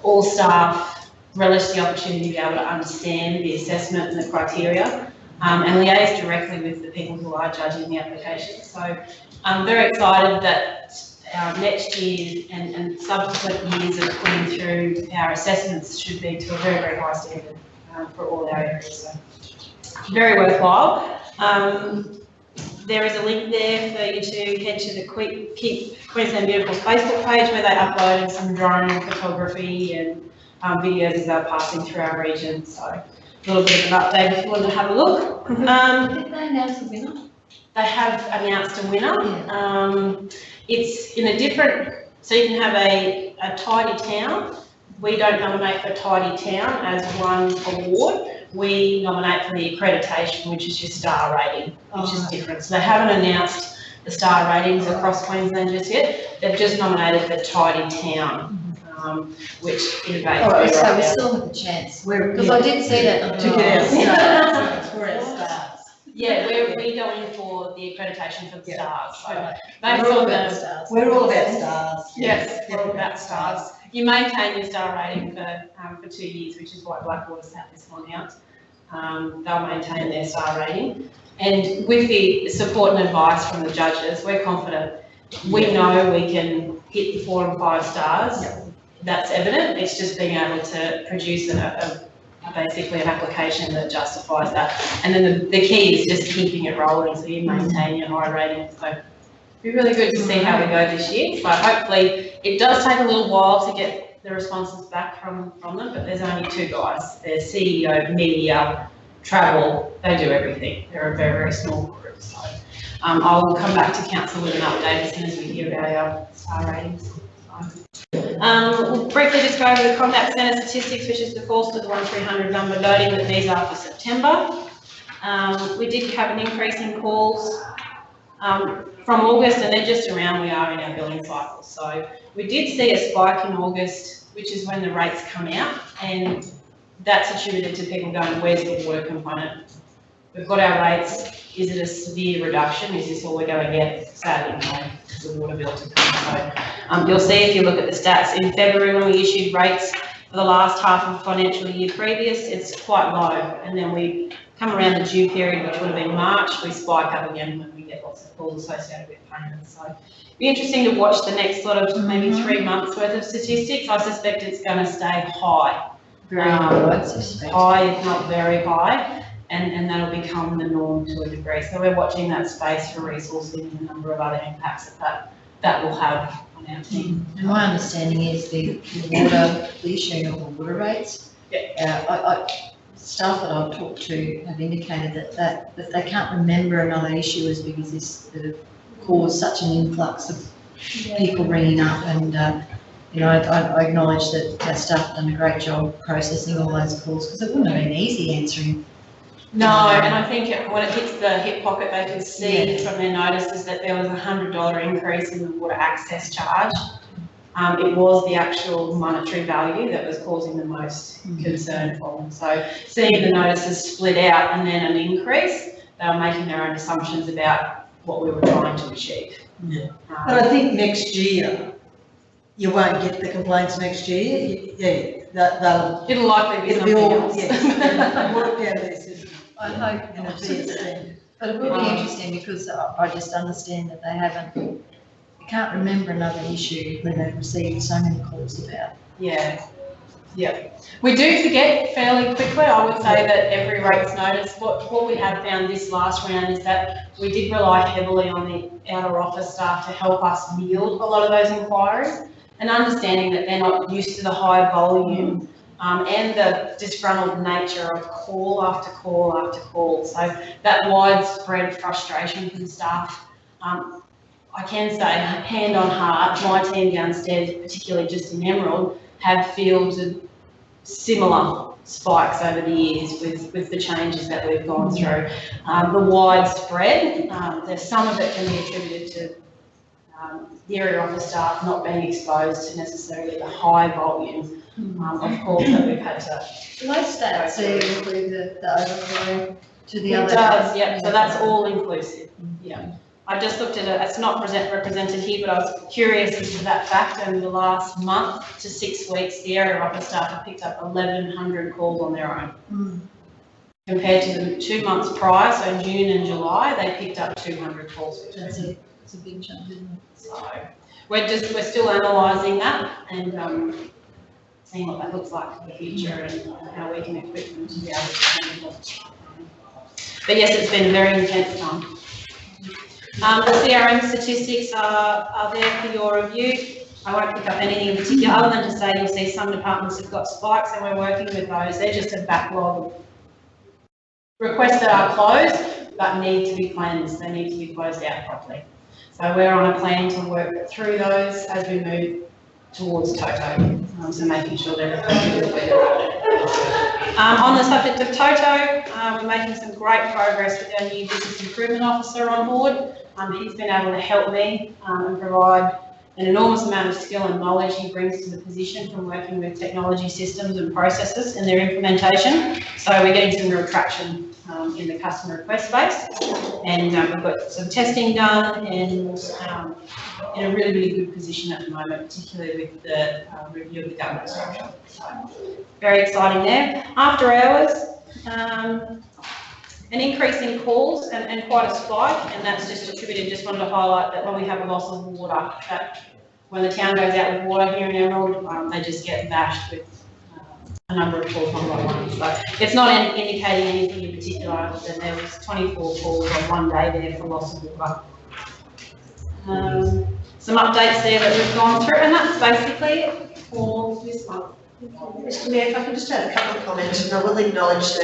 all staff relished the opportunity to be able to understand the assessment and the criteria and liaise directly with the people who are judging the application. So I'm very excited that our next year and subsequent years of putting through our assessments should be to a very, very high standard for all our areas. So very worthwhile. There is a link there for you to head to the Keep Queensland Beautiful's Facebook page, where they uploaded some drone photography and videos as they're passing through our region. So a little bit of an update if you want to have a look. Did they announce a winner? They have announced a winner. It's in a different, so you can have a a tidy town, we don't nominate for tidy town as one award. We nominate for the accreditation, which is your star rating, which is different. So they haven't announced the star ratings across Queensland just yet. They've just nominated the tidy town, which innovates. All right, so we still have a chance, because I did see that. To get our stars. We're our stars. Yeah, we go in for the accreditation for the stars. So We're all about stars. We're all about stars. Yes, we're all about stars. You maintain your star rating for 2 years, which is why Blackwater's had this one out. They'll maintain their star rating. And with the support and advice from the judges, we're confident. We know we can hit the 4 and 5 stars. Yep. That's evident. It's just being able to produce basically an application that justifies that. And then the key is just keeping it rolling so you maintain your high rating. So it'll be really good to see how we go this year. But hopefully it does take a little while to get the responses back from them, but there's only 2 guys. They're CEO, media, travel, they do everything. They're a very, very small group. So I'll come back to council with an update as soon as we hear about our star ratings. We'll briefly just go over the contact centre statistics, which is the calls to the 1300 number, noting that these are for September. We did have an increase in calls from August, and they're just around we are in our billing cycle. So we did see a spike in August, which is when the rates come out, and that's attributed to people going, where's the water component? We've got our rates. Is it a severe reduction? Is this all we're going to get? Sadly, no, it's a water bill to come. So you'll see if you look at the stats in February when we issued rates for the last half of the financial year previous, it's quite low. And then we come around the due period, which would have been March, we spike up again when we get lots of calls associated with payments. So it'll be interesting to watch the next sort of maybe 3 months worth of statistics. I suspect it's going to stay high. Very high, if not very high. And that'll become the norm to a degree. So we're watching that space for resourcing and a number of other impacts that will have on our team. And my understanding is the issue of the water rates. Yeah. Staff that I've talked to have indicated that they can't remember another issue as big as this that have caused such an influx of people ringing up, and you know, I acknowledge that our staff have done a great job processing all those calls, because it wouldn't have been easy answering. No, and I think when it hits the hip pocket, they can see from their notices that there was a $100 increase in the water access charge. It was the actual monetary value that was causing the most concern for them. So seeing the notices split out and then an increase, they were making their own assumptions about what we were trying to achieve. Yeah. But I think next year, you won't get the complaints next year. It'll likely be something else. Yes, work out their system. I hope and not. it's But it will be interesting, because I just understand that they can't remember another issue when they've received so many calls about. Yeah. We do forget fairly quickly. I would say that every rates notice. What we have found this last round is that we did rely heavily on the outer office staff to help us field a lot of those inquiries, and understanding that they're not used to the high volume and the disgruntled nature of call after call after call. So that widespread frustration from staff. I can say, hand on heart, my team downstairs, particularly just in Emerald, have fielded similar spikes over the years with the changes that we've gone through. The widespread, there's some of it can be attributed to the area office staff not being exposed to necessarily the high volume of calls that we've had to. Do those stats include the overflow to the other? It does, yeah. So that's all inclusive. Yeah. I just looked at it. It's not represented here, but I was curious as to that fact. And the last month to 6 weeks, the area office staff have picked up 1,100 calls on their own. Compared to the 2 months prior, so June and July, they picked up 200 calls. That's a big chunk, isn't it? So we're still analysing that and seeing what that looks like for the future and how we can equip them to be able to handle it. But yes, it's been a very intense time. The CRM statistics are there for your review. I won't pick up anything in particular other than to say you'll see some departments have got spikes, and we're working with those. They're just a backlog of requests that are closed but need to be cleansed. They need to be closed out properly. So we're on a plan to work through those as we move towards Toto, so making sure they're reflected where they're at. On the subject of Toto, we're making some great progress with our new business improvement officer on board. He's been able to help me and provide an enormous amount of skill and knowledge he brings to the position from working with technology systems and processes and their implementation. So we're getting some real traction in the customer request space, and we've got some testing done and in a really, really good position at the moment, particularly with the review of the governance structure. So very exciting there. After hours, an increase in calls and quite a spike, and that's just attributed, just wanted to highlight that when we have a loss of water, that when the town goes out with water here in Emerald, they just get bashed with a number of calls one by one. So it's not indicating anything in particular, other than there was 24 calls on one day there for loss of water. Some updates there that we've gone through, and that's basically it for this month. Mr Mayor, if I can just add a couple of comments, and I will acknowledge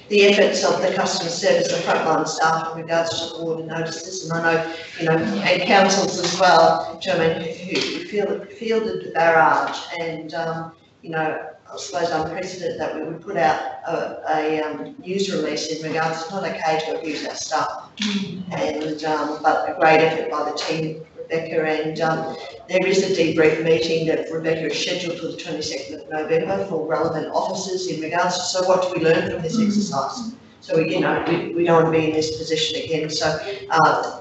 the efforts of the customer service, the frontline staff in regards to the water notices, and I know, and councils as well, who fielded the barrage, and, I suppose unprecedented that we would put out a news release in regards to not a cage to abuse our staff, and, but a great effort by the team, Rebecca, and there is a debrief meeting that Rebecca is scheduled for the 22nd of November for relevant officers in regards to, so what do we learn from this exercise? So, we don't want to be in this position again. So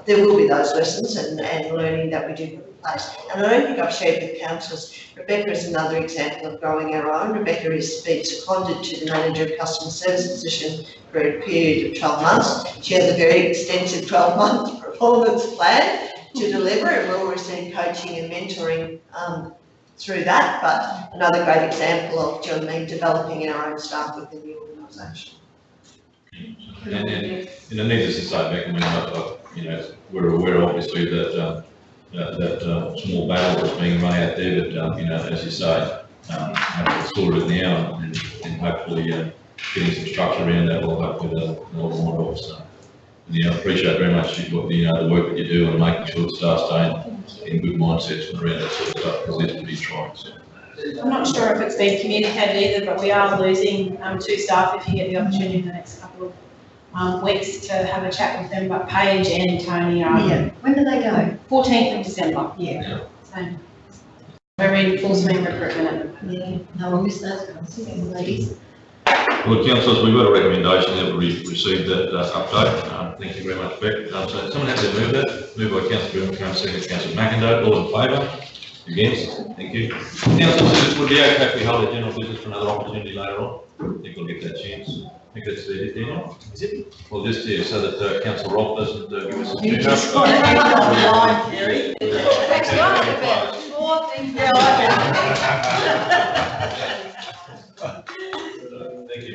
there will be those lessons and learning that we do put in place. And I don't think I've shared with councillors, Rebecca is another example of growing our own. Rebecca has been seconded to the manager of customer service position for a period of 12 months. She has a very extensive 12-month performance plan to deliver, and we'll receive coaching and mentoring through that. But another great example of, developing our own staff within the organisation. And needless to say, Beck, we're aware obviously that that small battle that's being run out there, but as you say, it's sorted now, and hopefully getting some structure around that will hopefully a lot more of. So, I appreciate very much the work that you do and making sure the staff stay in good mindsets around that sort of stuff, because it's to be trying. So. I'm not sure if it's been communicated either, but we are losing 2 staff if you get the opportunity in the next couple of weeks to have a chat with them. But Paige and Tony are. Yeah. When do they go? 14th of December. Yeah. So we're in full swing recruitment. Yeah. No one missed those guys, ladies. Well, councillors, we've got a recommendation that we received that update. Thank you very much, Beck. So someone has to move that. Moved by Councillor Brimacombe, second Councillor McIndoe. All in favour? Against? Thank you. Councillors, would it be okay if we hold a general business for another opportunity later on? I think we'll get that chance. I think that's it, Daniel. Is it? Well, just here, so that Councillor Roth doesn't give us a chance. Just got to end on the line, Kerry. Actually, I have about 4 things. Yeah, I can. Thank you.